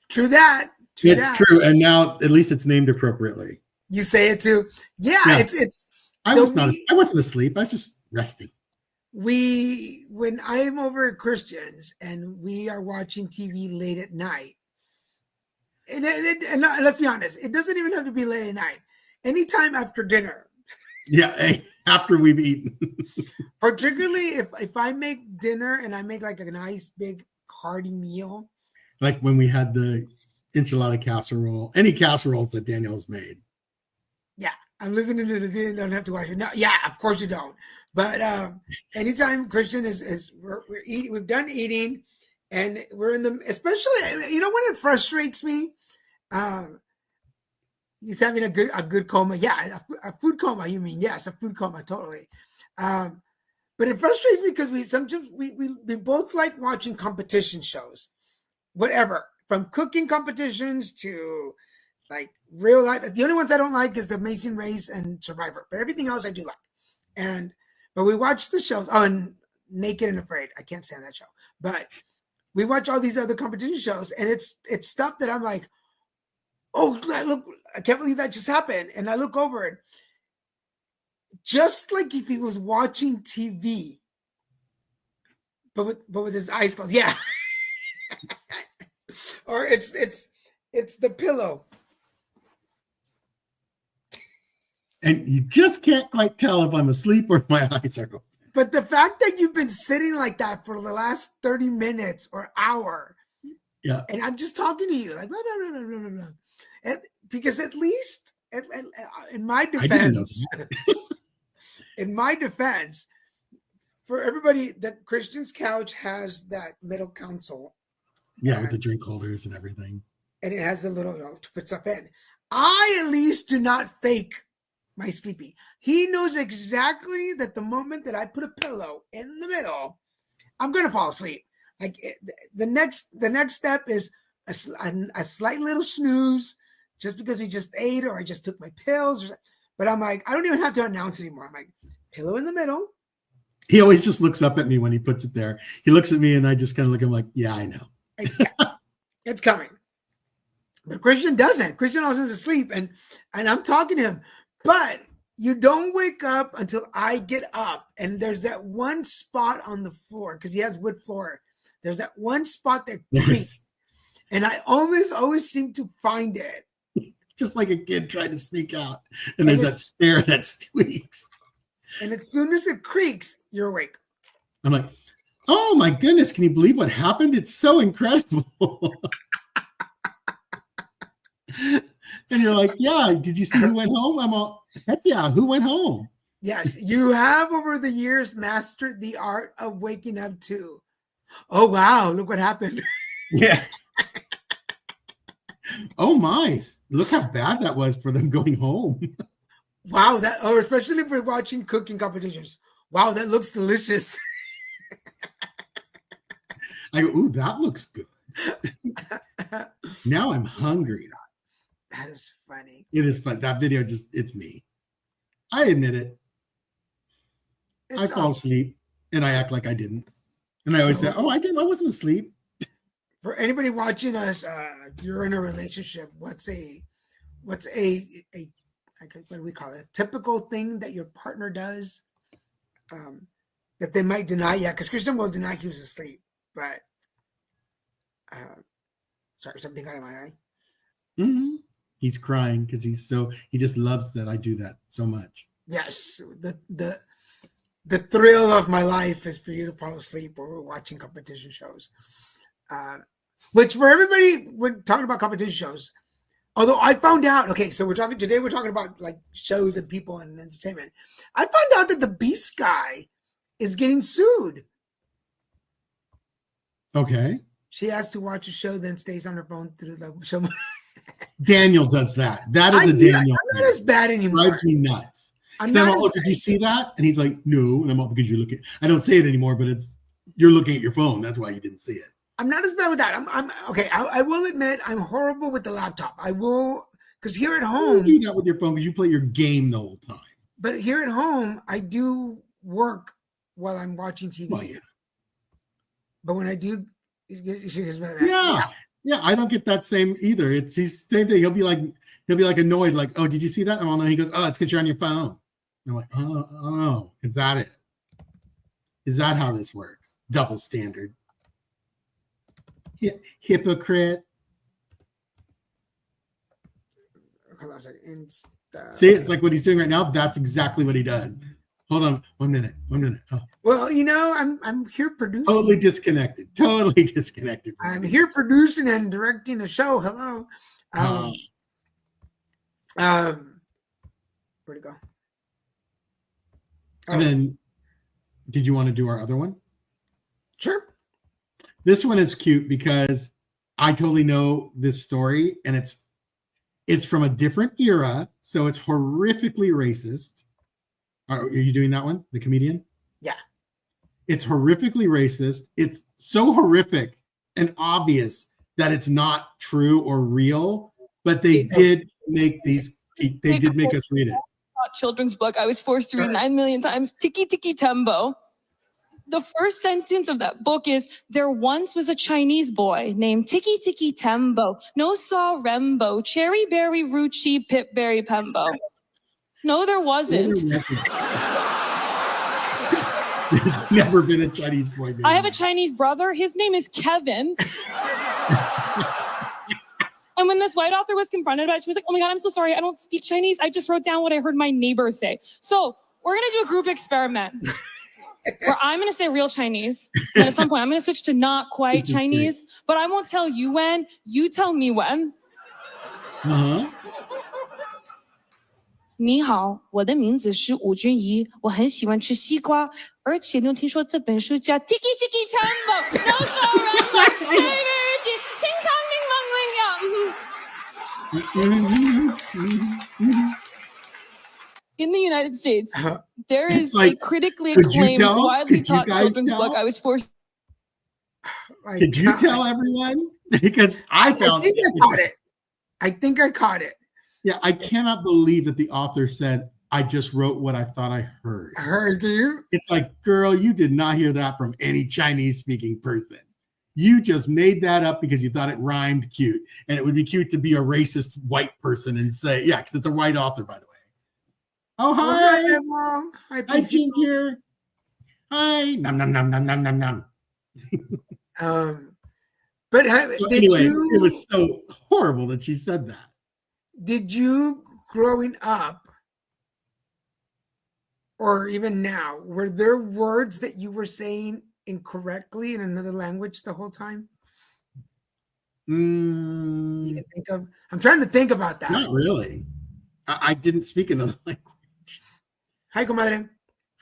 Speaker 4: True that.
Speaker 3: It's true. And now at least it's named appropriately.
Speaker 4: You say it too. Yeah. It's
Speaker 3: I wasn't asleep. I was just resting.
Speaker 4: When I'm over at Christian's and we are watching TV late at night, and let's be honest, it doesn't even have to be late at night. Anytime after dinner.
Speaker 3: Yeah, after we've eaten.
Speaker 4: Particularly if I make dinner and I make like a nice big hearty meal.
Speaker 3: Like when we had the enchilada casserole, any casseroles that Daniel's made.
Speaker 4: Yeah, I'm listening to the video. Don't have to watch it. No, yeah, of course you don't. But anytime Christian we're eating, we've done eating, and we're in the, especially, you know, when it frustrates me, he's having a good coma. Yeah, a food coma. You mean? Yes, a food coma. Totally. But it frustrates me because we both like watching competition shows, whatever, from cooking competitions to like real life. The only ones I don't like is the Amazing Race and Survivor, but everything else I do like. But we watch the shows. Oh, and Naked and Afraid. I can't stand that show. But we watch all these other competition shows, and it's stuff that I'm like, oh, look, I can't believe that just happened. And I look over it, just like if he was watching TV, but with his eyes closed. Yeah. Or it's the pillow.
Speaker 3: And you just can't quite tell if I'm asleep or my eyes are open.
Speaker 4: But the fact that you've been sitting like that for the last 30 minutes or hour,
Speaker 3: yeah,
Speaker 4: and I'm just talking to you like blah, blah, blah, blah, blah, blah. And because at least in my defense, in my defense, for everybody, that Christian's couch has that middle console.
Speaker 3: Yeah, with the drink holders and everything.
Speaker 4: And it has a little, to put stuff in. I at least do not fake my sleepy. He knows exactly that the moment that I put a pillow in the middle, I'm gonna fall asleep. Like the next step is a slight little snooze, just because we just ate or I just took my pills. But I'm like, I don't even have to announce it anymore. I'm like, pillow in the middle.
Speaker 3: He always just looks up at me when he puts it there. He looks at me and I just kind of look at him like, yeah, I know.
Speaker 4: It's coming. But Christian doesn't. Christian also is asleep, and I'm talking to him. But you don't wake up until I get up, and there's that one spot on the floor because he has wood floor. There's that one spot that creaks, and I always seem to find it.
Speaker 3: just like a kid trying to sneak out. And there's that stare that squeaks.
Speaker 4: And as soon as it creaks, you're awake.
Speaker 3: I'm like, oh my goodness, can you believe what happened? It's so incredible. And you're like, yeah, did you see who went home? I'm all, heck yeah, who went home?
Speaker 4: Yes, you have over the years mastered the art of waking up too. Oh, wow, look what happened.
Speaker 3: Yeah. Oh my, look how bad that was for them going home.
Speaker 4: Wow, or especially if we're watching cooking competitions. Wow, that looks delicious.
Speaker 3: I go, ooh, that looks good. Now I'm hungry.
Speaker 4: That is funny.
Speaker 3: It is fun. That video it's me. I admit it. I fall asleep and I act like I didn't. And I always say, oh, I wasn't asleep.
Speaker 4: For anybody watching us, you're in a relationship. What's a what do we call it? A typical thing that your partner does that they might deny you? Because Christian will deny he was asleep, but sorry, something got in my eye.
Speaker 3: Mm-hmm. He's crying because he just loves that I do that so much.
Speaker 4: Yes, the thrill of my life is for you to fall asleep while we're watching competition shows. Which for everybody, we're talking about competition shows. Although I found out, okay, so we're talking about like shows and people and entertainment. I found out that the Beast guy is getting sued.
Speaker 3: Okay.
Speaker 4: She has to watch a show, then stays on her phone through the show.
Speaker 3: Daniel does that. That is a Daniel.
Speaker 4: I'm not as bad anymore.
Speaker 3: Drives me nuts. I'm like, did you see that? And he's like, no. And I'm all, because you're looking. I don't say it anymore, but you're looking at your phone. That's why you didn't see it.
Speaker 4: I'm not as bad with that. I'm okay. I will admit I'm horrible with the laptop. I will, because here at home,
Speaker 3: you do that with your phone because you play your game the whole time.
Speaker 4: But here at home, I do work while I'm watching TV.
Speaker 3: Well, yeah.
Speaker 4: But when I do,
Speaker 3: yeah, I don't get that same either. It's the same thing. He'll be like annoyed, like, oh, did you see that? Oh no, he goes, oh, it's because you're on your phone. I'm like, oh, is that it? Is that how this works? Double standard. Hypocrite.
Speaker 4: Hold on a second.
Speaker 3: See, it's like what he's doing right now. That's exactly what he does. Hold on, 1 minute. Oh.
Speaker 4: Well, I'm here producing.
Speaker 3: Totally disconnected.
Speaker 4: I'm here producing and directing a show. Hello. Where'd it go?
Speaker 3: And then, did you want to do our other one?
Speaker 4: Sure.
Speaker 3: This one is cute because I totally know this story, and it's from a different era, so it's horrifically racist. Are you doing that one? The comedian?
Speaker 4: Yeah.
Speaker 3: It's horrifically racist. It's so horrific and obvious that it's not true or real, but they did make these. They did make us read it.
Speaker 6: Children's book. I was forced to read 9 million times. Tiki Tiki Tembo. The first sentence of that book is, there once was a Chinese boy named Tiki Tiki Tembo. No saw Rembo, Cherry Berry Ruchi, Pip Berry Pembo. No, there wasn't.
Speaker 3: There's never been a Chinese boy named.
Speaker 6: I have a Chinese brother. His name is Kevin. And when this white author was confronted about it, she was like, oh my God, I'm so sorry. I don't speak Chinese. I just wrote down what I heard my neighbors say. So we're going to do a group experiment where I'm going to say real Chinese. And at some point, I'm going to switch to not quite Chinese. Great. But I won't tell you when. You tell me when.
Speaker 3: Uh-huh.
Speaker 6: 你好，我的名字是吴君怡，我很喜欢吃西瓜，而且你有听说这本书叫 Tiki Tiki Tembo， No Sorrow， Cherry Berry Ruchi， 清唱柠檬呀。In the United States, there is a critically acclaimed, widely taught children's book. I was forced.
Speaker 3: Did you tell everyone? Because I found
Speaker 4: I caught it. I think I caught it.
Speaker 3: Yeah, I cannot believe that the author said, I just wrote what I thought I heard.
Speaker 4: I heard you.
Speaker 3: It's like, girl, you did not hear that from any Chinese-speaking person. You just made that up because you thought it rhymed cute. And it would be cute to be a racist white person and say, yeah, because it's a white author, by the way. Oh, hi.
Speaker 4: Hi, Mom.
Speaker 3: Hi, Ginger. Hi. Nom, nom, nom, nom, nom, nom, nom.
Speaker 4: But
Speaker 3: so anyway, it was so horrible that she said that.
Speaker 4: Did you growing up, or even now, were there words that you were saying incorrectly in another language the whole time? You
Speaker 3: Mm,
Speaker 4: can think of. I'm trying to think about that.
Speaker 3: not really. I didn't speak another language.
Speaker 4: Hi, comadre.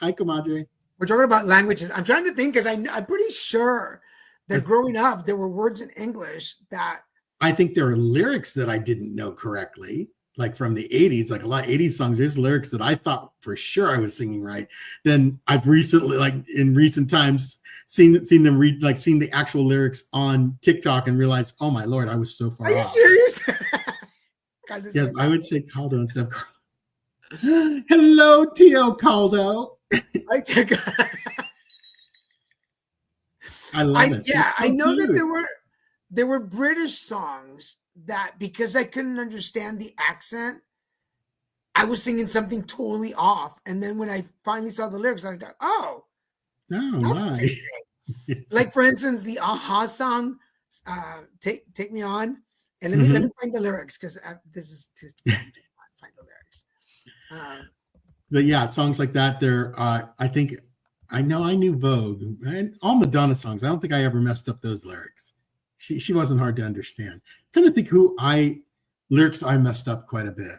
Speaker 3: Hi, comadre.
Speaker 4: We're talking about languages. I'm trying to think because I'm pretty sure that
Speaker 3: Yes.
Speaker 4: growing up there were words in English that
Speaker 3: I think there are lyrics that I didn't know correctly, like from the 80s, like a lot of 80s songs. There's lyrics that I thought for sure I was singing right. Then I've recently, like in recent times, seen them read, like seen the actual lyrics on TikTok and realized, oh my Lord, I was so far
Speaker 4: Are you
Speaker 3: off.
Speaker 4: serious? God, this
Speaker 3: Yes,
Speaker 4: is-
Speaker 3: I would say Caldo instead of Carlo. Hello, Tio Caldo. I love it.
Speaker 4: Yeah,
Speaker 3: It's so
Speaker 4: I know that
Speaker 3: cute.
Speaker 4: there were British songs that because I couldn't understand the accent, I was singing something totally off. And then when I finally saw the lyrics, I got, oh,
Speaker 3: Oh
Speaker 4: that's what
Speaker 3: my.
Speaker 4: they say. Like for instance, the Aha song, "Take Me On," and let me find the lyrics because this is too find the lyrics.
Speaker 3: But yeah, songs like that. There, I think I know I knew Vogue and all Madonna songs. I don't think I ever messed up those lyrics. She wasn't hard to understand. I'm trying to think who lyrics I messed up quite a bit.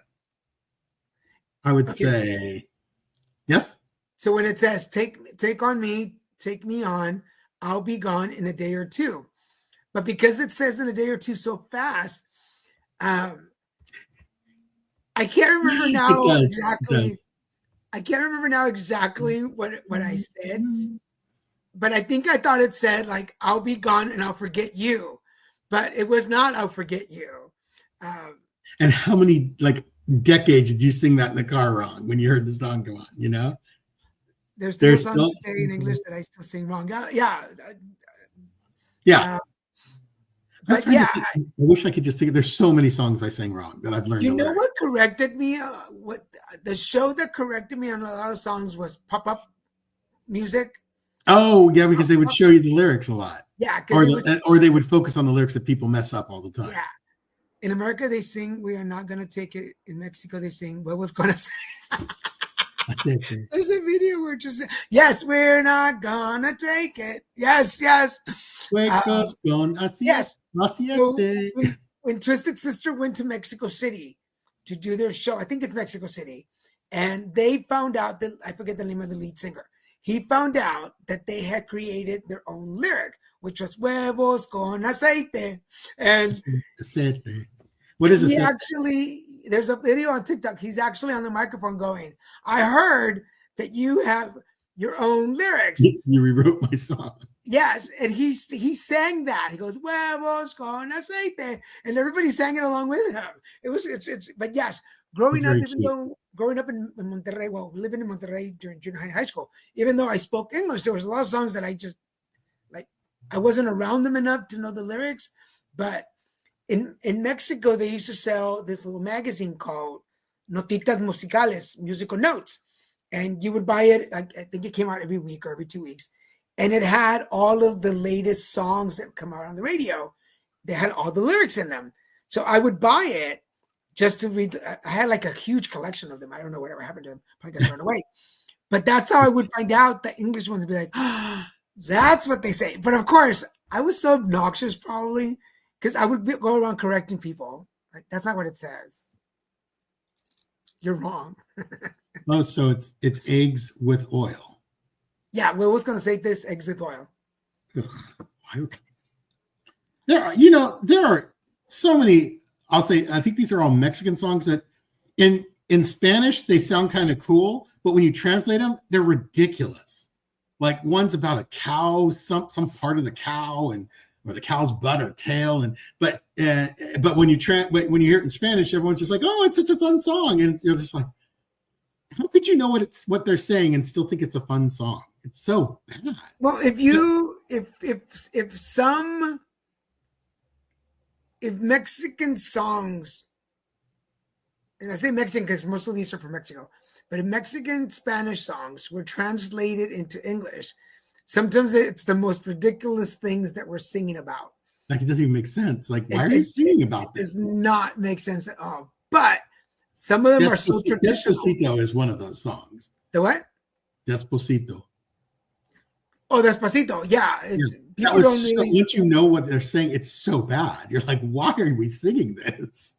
Speaker 3: I would
Speaker 4: Okay,
Speaker 3: say yes.
Speaker 4: So when it says take on me, take me on, I'll be gone in a day or two. But because it says in a day or two so fast, I can't remember now
Speaker 3: It does,
Speaker 4: exactly.
Speaker 3: does.
Speaker 4: I can't remember now exactly what I said, but I think I thought it said like I'll be gone and I'll forget you, but it was not I'll forget you.
Speaker 3: And how many like decades did you sing that in the car wrong when you heard the song go on? You know,
Speaker 4: There's still
Speaker 3: There's
Speaker 4: songs
Speaker 3: still-
Speaker 4: today in English that I still sing wrong. Yeah.
Speaker 3: yeah. I'm
Speaker 4: But
Speaker 3: trying to
Speaker 4: yeah,
Speaker 3: think. I wish I could just think. There's so many songs I sang wrong that I've learned.
Speaker 4: you
Speaker 3: the
Speaker 4: know
Speaker 3: lyrics.
Speaker 4: what corrected me? What the show that corrected me on a lot of songs was Pop Up Music.
Speaker 3: Oh yeah, because they would show you the lyrics a lot,
Speaker 4: Yeah,
Speaker 3: or they would focus on the lyrics that people mess up all the time.
Speaker 4: yeah. In America, they sing "We Are Not Gonna Take It." In Mexico, they sing "What Was Gonna Say."
Speaker 3: That's it. Dude.
Speaker 4: There's a video where it just yes, we're not gonna take it. Yes, yes.
Speaker 3: Huecos con
Speaker 4: Yes.
Speaker 3: asiete.
Speaker 4: So when Twisted Sister went to Mexico City to do their show, I think it's Mexico City, and they found out that I forget the name of the lead singer. He found out that they had created their own lyric, which was "huevos con aceite," and
Speaker 3: Asiete. What is
Speaker 4: he
Speaker 3: it?
Speaker 4: actually, there's a video on TikTok. He's actually on the microphone going, I heard that you have your own lyrics.
Speaker 3: You rewrote my song.
Speaker 4: Yes. And he sang that. He goes, huevos con aceite. And everybody sang it along with him. But yes, growing up, growing up in Monterrey, well, living in Monterrey during junior high and high school, even though I spoke English, there was a lot of songs that I just, like, I wasn't around them enough to know the lyrics. But in Mexico, they used to sell this little magazine called Notitas Musicales, musical notes. And you would buy it, I think it came out every week or every 2 weeks. And it had all of the latest songs that come out on the radio. They had all the lyrics in them. So I would buy it just to read. I had like a huge collection of them. I don't know whatever happened to them. Probably got thrown away. But that's how I would find out the English ones would be like, oh, that's what they say. But of course, I was so obnoxious probably because I would go around correcting people. Like, that's not what it says. You're wrong.
Speaker 3: Oh, so it's eggs with oil.
Speaker 4: Yeah, we was gonna say this eggs with oil.
Speaker 3: Ugh. There are so many. I'll say I think these are all Mexican songs that in Spanish they sound kind of cool, but when you translate them, they're ridiculous. Like one's about a cow, some part of the cow, or the cow's butt or tail, but when you hear it in Spanish, everyone's just like, oh, it's such a fun song, and you're just like, how could you know what they're saying and still think it's a fun song? It's so bad.
Speaker 4: Well, if Mexican songs, and I say Mexican because most of these are from Mexico, but if Mexican Spanish songs were translated into English, sometimes it's the most ridiculous things that we're singing about.
Speaker 3: Like it doesn't even make sense. Like, why are you singing about
Speaker 4: It
Speaker 3: this?
Speaker 4: does not make sense at all. but some of them are so traditional.
Speaker 3: Despacito is one of those songs.
Speaker 4: The what?
Speaker 3: Despacito.
Speaker 4: Oh, Despacito. Yeah.
Speaker 3: That was once you know what they're saying, it's so bad. You're like, why are we singing this?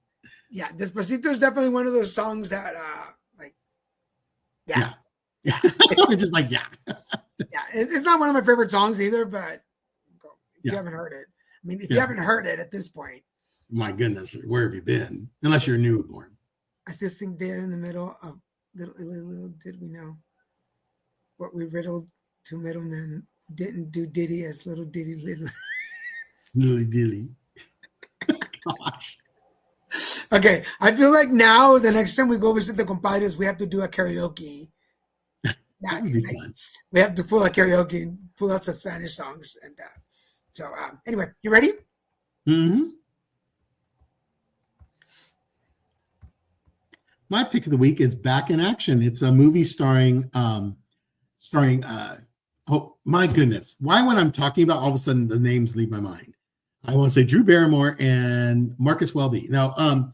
Speaker 4: Yeah, Despacito is definitely one of those songs that,
Speaker 3: Yeah. It's just like, yeah.
Speaker 4: Yeah, it's not one of my favorite songs either, but if you
Speaker 3: Yeah.
Speaker 4: haven't heard it, I mean, if you haven't heard it at this point,
Speaker 3: My goodness, where have you been? Unless you're newborn.
Speaker 4: I still think they're in the middle of little did we know what we riddled to middlemen didn't do Diddy as little Diddy little.
Speaker 3: Lily dilly. Gosh.
Speaker 4: Okay, I feel like now the next time we go visit the compadres, we have to do a karaoke.
Speaker 3: That would be fun.
Speaker 4: We have to pull out karaoke and pull out some Spanish songs. And so anyway, you ready?
Speaker 3: Mm-hmm. My pick of the week is Back in Action. It's a movie starring oh my goodness. Why when I'm talking about all of a sudden the names leave my mind? I want to say Drew Barrymore and Marcus Welby. Now,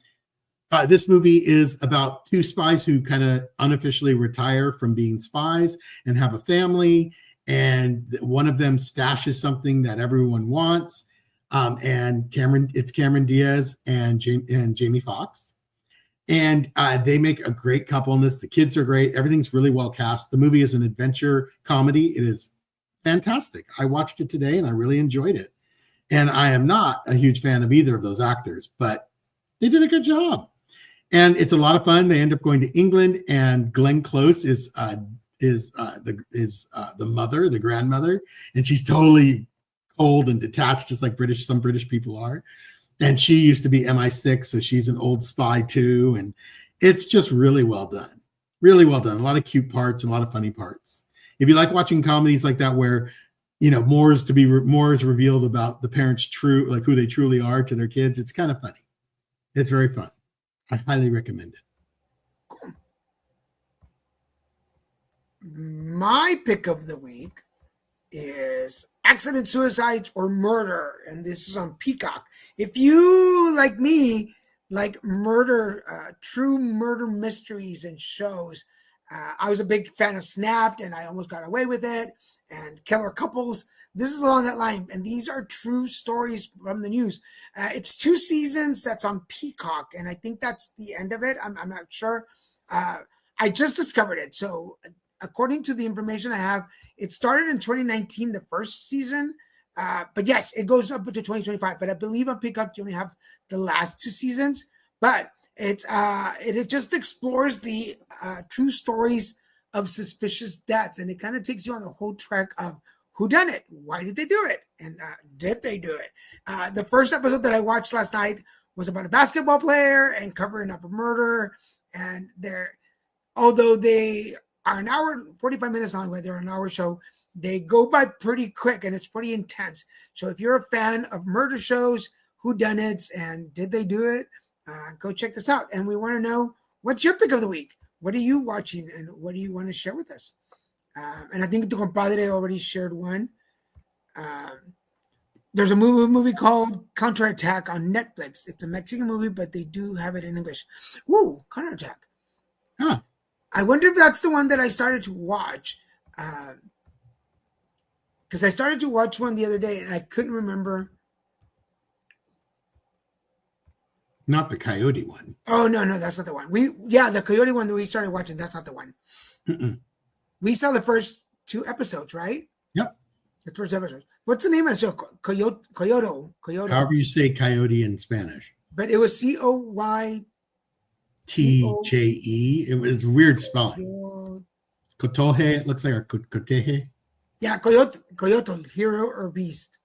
Speaker 3: this movie is about two spies who kind of unofficially retire from being spies and have a family. And one of them stashes something that everyone wants. And it's Cameron Diaz and Jamie Foxx. And they make a great couple in this. The kids are great. Everything's really well cast. The movie is an adventure comedy. It is fantastic. I watched it today and I really enjoyed it. And I am not a huge fan of either of those actors, but they did a good job. And it's a lot of fun. They end up going to England, and Glenn Close is the mother, the grandmother, and she's totally cold and detached, just like some British people are. And she used to be MI6, so she's an old spy too. And it's just really well done. Really well done. A lot of cute parts and a lot of funny parts. If you like watching comedies like that where, more is revealed about the parents' like who they truly are to their kids, it's kind of funny. It's very fun. I highly recommend it.
Speaker 4: Cool. My pick of the week is Accident, Suicides, or Murder, and this is on Peacock. If you, like me, like true murder mysteries and shows, I was a big fan of Snapped, and I almost got away with it, and Killer Couples. This is along that line, and these are true stories from the news. It's 2 seasons that's on Peacock, and I think that's the end of it. I'm not sure. I just discovered it. So according to the information I have, it started in 2019, the first season. But yes, it goes up to 2025. But I believe on Peacock, you only have the last 2 seasons. But it just explores the true stories of suspicious deaths. And it kind of takes you on the whole track of who done it, why did they do it, and did they do it? The first episode that I watched last night was about a basketball player and covering up a murder. And although they are an hour, 45 minutes long, where they're an hour show, they go by pretty quick and it's pretty intense. So if you're a fan of murder shows, whodunits, and did they do it, go check this out. And we want to know, what's your pick of the week? What are you watching and what do you want to share with us? And I think the compadre already shared one. There's a movie called Counterattack on Netflix. It's a Mexican movie, but they do have it in English. Ooh, Counterattack.
Speaker 3: Huh.
Speaker 4: I wonder if that's the one that I started to watch. Because I started to watch one the other day and I couldn't remember.
Speaker 3: Not the Coyote one.
Speaker 4: Oh, no, that's not the one. The Coyote one that we started watching, that's not the one.
Speaker 3: Mm-mm.
Speaker 4: We saw the first 2 episodes, right?
Speaker 3: Yep.
Speaker 4: The first episode. What's the name of the show? Coyote.
Speaker 3: However you say coyote in Spanish.
Speaker 4: But it was COYTJE.
Speaker 3: It was weird spelling. Cotoje, it looks like a coteje.
Speaker 4: Yeah, Coyote, Hero and Beast.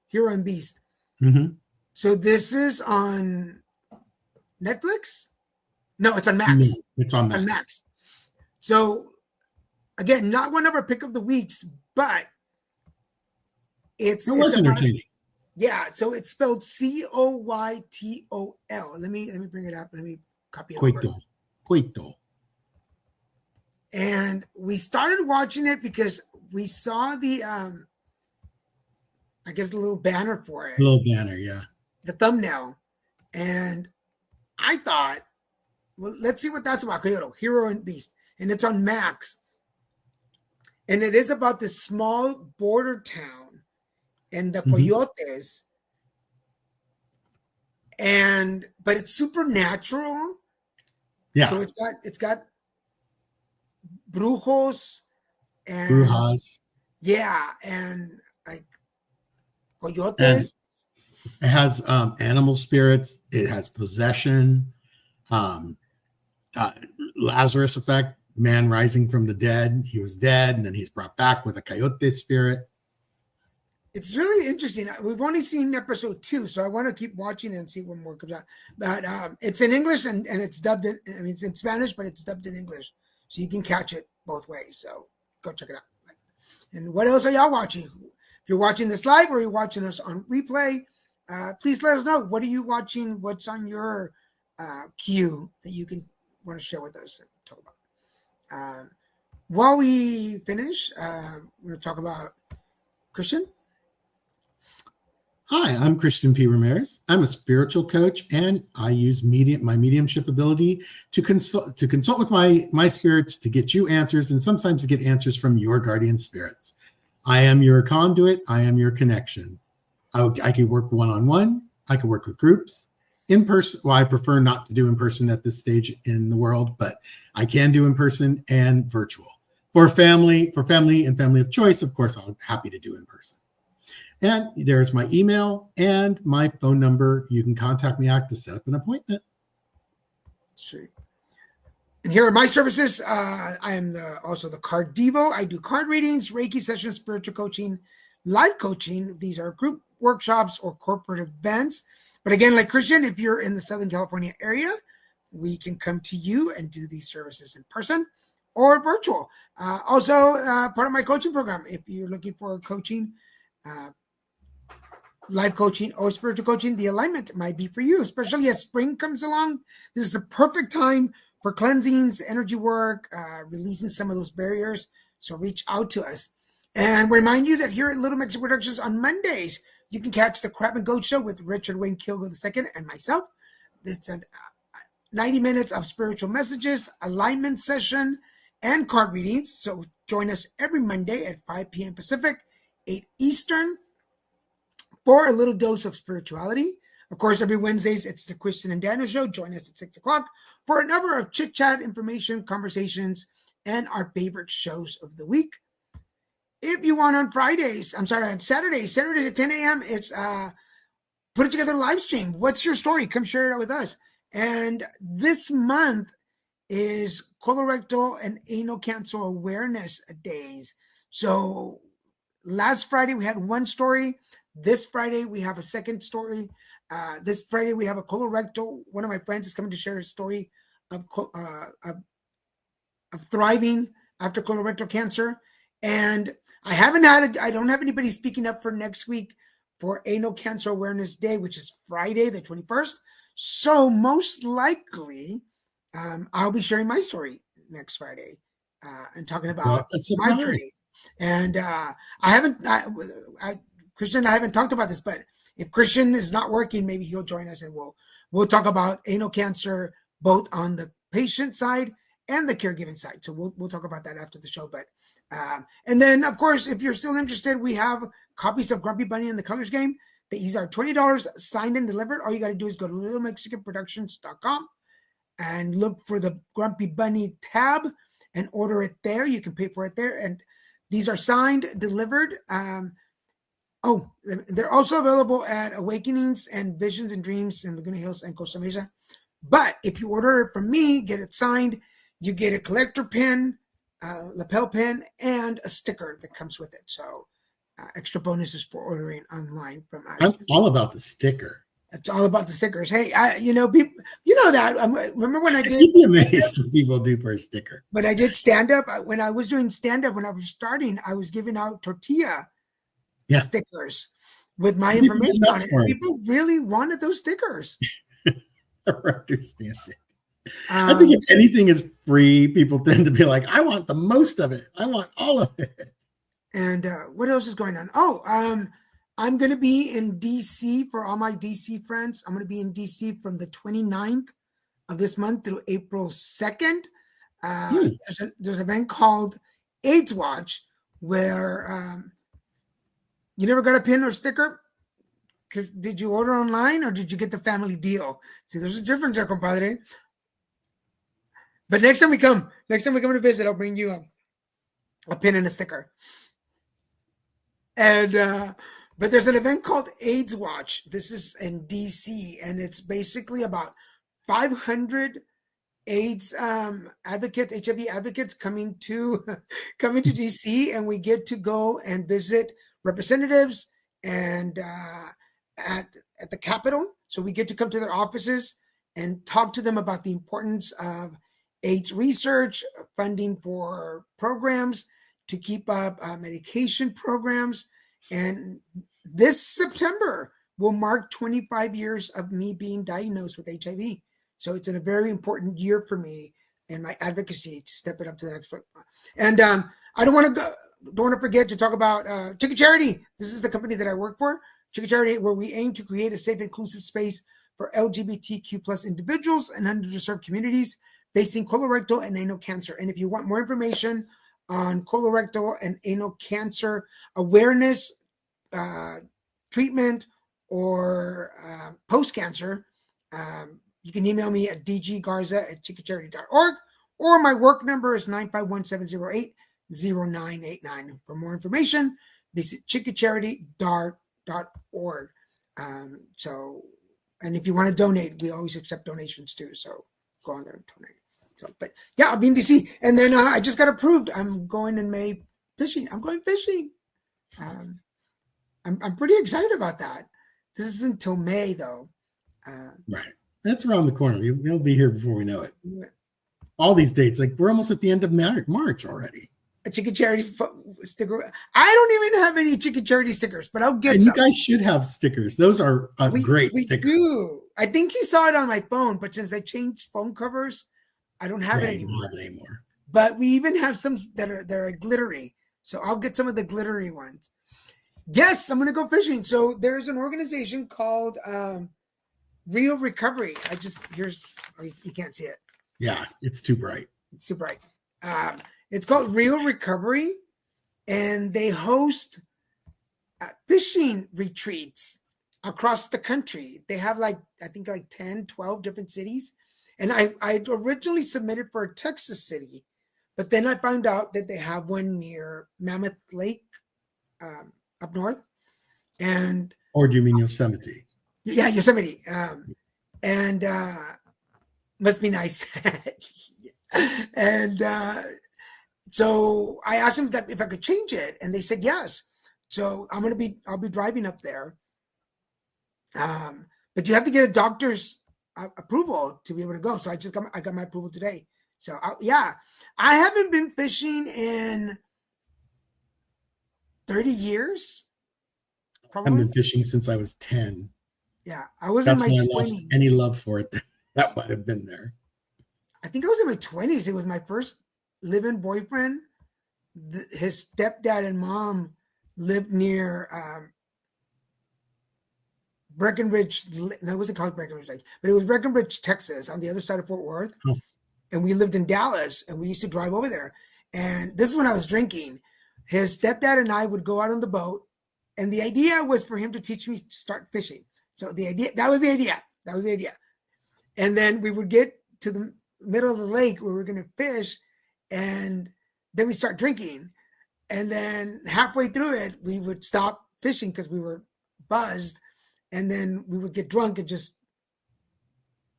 Speaker 3: Mm-hmm.
Speaker 4: So this is on Netflix? No, it's on Max.
Speaker 3: No, it's on
Speaker 4: Max. So again, not one of our pick of the weeks, but it was
Speaker 3: entertaining.
Speaker 4: Yeah, so it's spelled COYTOL. Let me bring it up. Let me copy it.
Speaker 3: Coito.
Speaker 4: And we started watching it because we saw the I guess the little banner for it.
Speaker 3: Little banner, yeah.
Speaker 4: The thumbnail. And I thought well, let's see what that's about. Coyote, Hero and Beast, and it's on Max. And it is about this small border town and the coyotes. But it's supernatural.
Speaker 3: Yeah.
Speaker 4: So it's got brujos and
Speaker 3: Brujas.
Speaker 4: yeah, and like coyotes.
Speaker 3: And it has animal spirits. It has possession. Lazarus effect. Man rising from the dead. He was dead, and then he's brought back with a coyote spirit.
Speaker 4: It's really interesting. We've only seen episode 2, so I want to keep watching and see when more comes out. But it's in English and it's dubbed in. I mean, it's in Spanish, but it's dubbed in English, so you can catch it both ways. So go check it out. And what else are y'all watching? If you're watching this live or you're watching us on replay, please let us know. What are you watching? What's on your queue that you can want to share with us and talk about? While we finish, we're going to talk about Christian.
Speaker 3: Hi, I'm Christian P. Ramirez. I'm a spiritual coach, and I use my mediumship ability to consult with my spirits to get you answers, and sometimes to get answers from your guardian spirits. I am your conduit. I am your connection. I can work one-on-one. I can work with groups. In person, well, I prefer not to do in person at this stage in the world, but I can do in person and virtual. For family and family of choice, of course, I'm happy to do in person. And there's my email and my phone number. You can contact me to set up an appointment.
Speaker 4: Sweet. And here are my services. I am also the Card Devo. I do card readings, Reiki sessions, spiritual coaching, live coaching. These are group workshops or corporate events. But again, like Christian, if you're in the Southern California area, we can come to you and do these services in person or virtual. Also, part of my coaching program, if you're looking for coaching, life coaching or spiritual coaching, the alignment might be for you, especially as spring comes along. This is a perfect time for cleansings, energy work, releasing some of those barriers. So reach out to us. And remind you that here at Little Mexican Productions on Mondays, you can catch the Crab and Goat Show with Richard Wayne Kilgo II and myself. It's 90 minutes of spiritual messages, alignment session, and card readings. So join us every Monday at 5 p.m. Pacific, 8 Eastern, for a little dose of spirituality. Of course, every Wednesdays, it's the Christian and Daniel Show. Join us at 6 o'clock for a number of chit-chat, information, conversations, and our favorite shows of the week. If you want on Saturdays at 10 a.m., it's Put It Together live stream. What's your story? Come share it with us. And this month is colorectal and anal cancer awareness days. So last Friday, we had one story. This Friday, we have a second story. This Friday, we have a colorectal. One of my friends is coming to share a story of thriving after colorectal cancer. And I don't have anybody speaking up for next week for Anal Cancer Awareness Day, which is Friday, the 21st. So most likely, I'll be sharing my story next Friday and talking about my journey. And Christian, I haven't talked about this, but if Christian is not working, maybe he'll join us and we'll talk about anal cancer, both on the patient side and the caregiving side. So we'll talk about that after the show. But and then, of course, if you're still interested, we have copies of Grumpy Bunny and the Colors Game. These are $20 signed and delivered. All you got to do is go to littlemexicanproductions.com and look for the Grumpy Bunny tab and order it there. You can pay for it there. And these are signed, delivered. They're also available at Awakenings and Visions and Dreams in Laguna Hills and Costa Mesa. But if you order it from me, get it signed, you get a collector pin, lapel pin, and a sticker that comes with it. So extra bonuses for ordering online from us.
Speaker 3: I'm all about the sticker.
Speaker 4: It's all about the stickers. Hey, people, that. Remember when I did?
Speaker 3: You'd be amazed what people do for a sticker.
Speaker 4: When I did stand-up, when I was doing stand-up, when I was starting, I was giving out tortilla stickers with my information on it. People really wanted those stickers.
Speaker 3: I understand it. I think if anything is free, people tend to be like, I want the most of it. I want all of it.
Speaker 4: And what else is going on? I'm going to be in DC for all my DC friends. I'm going to be in DC from the 29th of this month through April 2nd.
Speaker 3: Hmm.
Speaker 4: There's an event called AIDS Watch where you never got a pin or sticker. Because did you order online or did you get the family deal? See, there's a difference there, compadre. But next time we come to visit, I'll bring you a pin and a sticker. And but there's an event called AIDS Watch. This is in DC, and it's basically about 500 AIDS advocates, HIV advocates coming to DC, and we get to go and visit representatives and at the Capitol. So we get to come to their offices and talk to them about the importance of AIDS research, funding for programs to keep up medication programs. And this September will mark 25 years of me being diagnosed with HIV. So it's a very important year for me and my advocacy to step it up to the next level. And I don't want to forget to talk about Chicken Charity. This is the company that I work for, Chicken Charity, where we aim to create a safe, inclusive space for LGBTQ plus individuals and underserved communities facing colorectal and anal cancer. And if you want more information on colorectal and anal cancer awareness, treatment, or post-cancer, you can email me at dggarza@chickencharity.org, or my work number is 951-708-0989. For more information, visit chickencharity.org. And if you want to donate, we always accept donations too. So go on there and donate. So, but yeah, I'll be in DC. And then I just got approved. I'm going in May fishing. I'm going fishing. I'm pretty excited about that. This isn't until May though.
Speaker 3: Right. That's around the corner. We'll be here before we know it. All these dates, like we're almost at the end of March already.
Speaker 4: A Chicken Charity sticker. I don't even have any Chicken Charity stickers, but I'll get
Speaker 3: and
Speaker 4: some.
Speaker 3: You guys should have stickers. Those are great stickers.
Speaker 4: Do. I think he saw it on my phone, but since I changed phone covers, I don't have it anymore. But we even have some that are glittery. So I'll get some of the glittery ones. Yes, I'm going to go fishing. So there's an organization called Real Recovery. You can't see it.
Speaker 3: Yeah, it's too bright.
Speaker 4: It's too bright. It's called Real Recovery, and they host fishing retreats across the country. They have I think 10, 12 different cities. And I originally submitted for a Texas city, but then I found out that they have one near Mammoth Lake up north.
Speaker 3: Or do you mean Yosemite?
Speaker 4: Yeah, Yosemite. Must be nice. And so I asked them if I could change it, and they said yes. So I'll be driving up there. But you have to get a doctor's approval to be able to go. So I got my approval today. So I haven't been fishing in 30 years. Probably.
Speaker 3: I've been fishing since I was 10.
Speaker 4: Yeah, I was in my 20s. I lost
Speaker 3: any love for it. That might have been there.
Speaker 4: I think I was in my 20s. It was my first live-in boyfriend. His stepdad and mom lived near Breckenridge. No, it wasn't called Breckenridge Lake, but it was Breckenridge, Texas, on the other side of Fort Worth. Oh. And we lived in Dallas, and we used to drive over there. And this is when I was drinking. His stepdad and I would go out on the boat, and the idea was for him to teach me to start fishing. So that was the idea. And then we would get to the middle of the lake where we're going to fish, and then we start drinking. And then halfway through it, we would stop fishing because we were buzzed. And then we would get drunk and just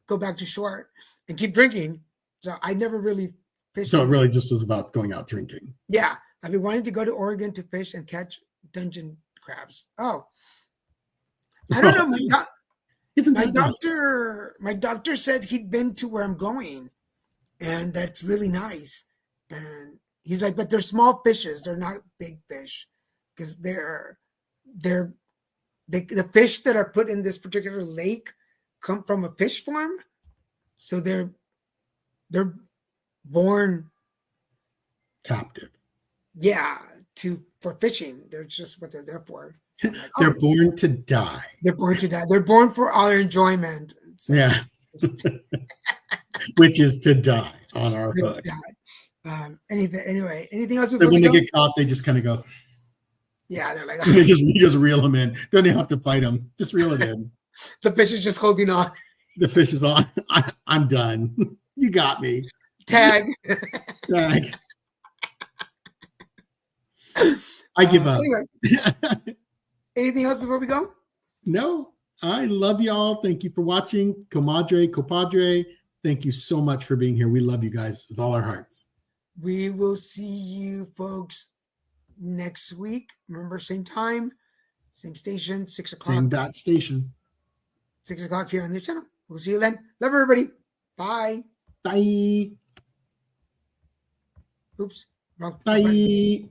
Speaker 4: go back to shore and keep drinking. So I never really fished.
Speaker 3: So it really just was about going out drinking.
Speaker 4: Yeah. I've been wanting to go to Oregon to fish and catch dungeon crabs. Oh, I don't know. My doctor said he'd been to where I'm going, and that's really nice. And he's like, but they're small fishes. They're not big fish, because the fish that are put in this particular lake come from a fish farm. So they're born
Speaker 3: captive.
Speaker 4: Yeah, for fishing. They're just what they're there for. Like,
Speaker 3: they're born to die.
Speaker 4: They're born to die. They're born for our enjoyment. So,
Speaker 3: yeah. which is to die on our hook.
Speaker 4: Anything else
Speaker 3: So
Speaker 4: before we
Speaker 3: when they
Speaker 4: go?
Speaker 3: get caught, they just kind of go.
Speaker 4: Yeah, they're like,
Speaker 3: You just reel them in. Don't even have to fight them. Just reel it in.
Speaker 4: the fish is just holding on.
Speaker 3: The fish is on. I'm done. You got me.
Speaker 4: Tag.
Speaker 3: Tag. I give up.
Speaker 4: Anyway, anything else before we go?
Speaker 3: No, I love y'all. Thank you for watching. Comadre, compadre, thank you so much for being here. We love you guys with all our hearts.
Speaker 4: We will see you folks next week. Remember, same time, same station, 6 o'clock.
Speaker 3: Same bat station.
Speaker 4: 6 o'clock here on this channel. We'll see you then. Love everybody. Bye.
Speaker 3: Bye.
Speaker 4: Oops. Wrong.
Speaker 3: Bye.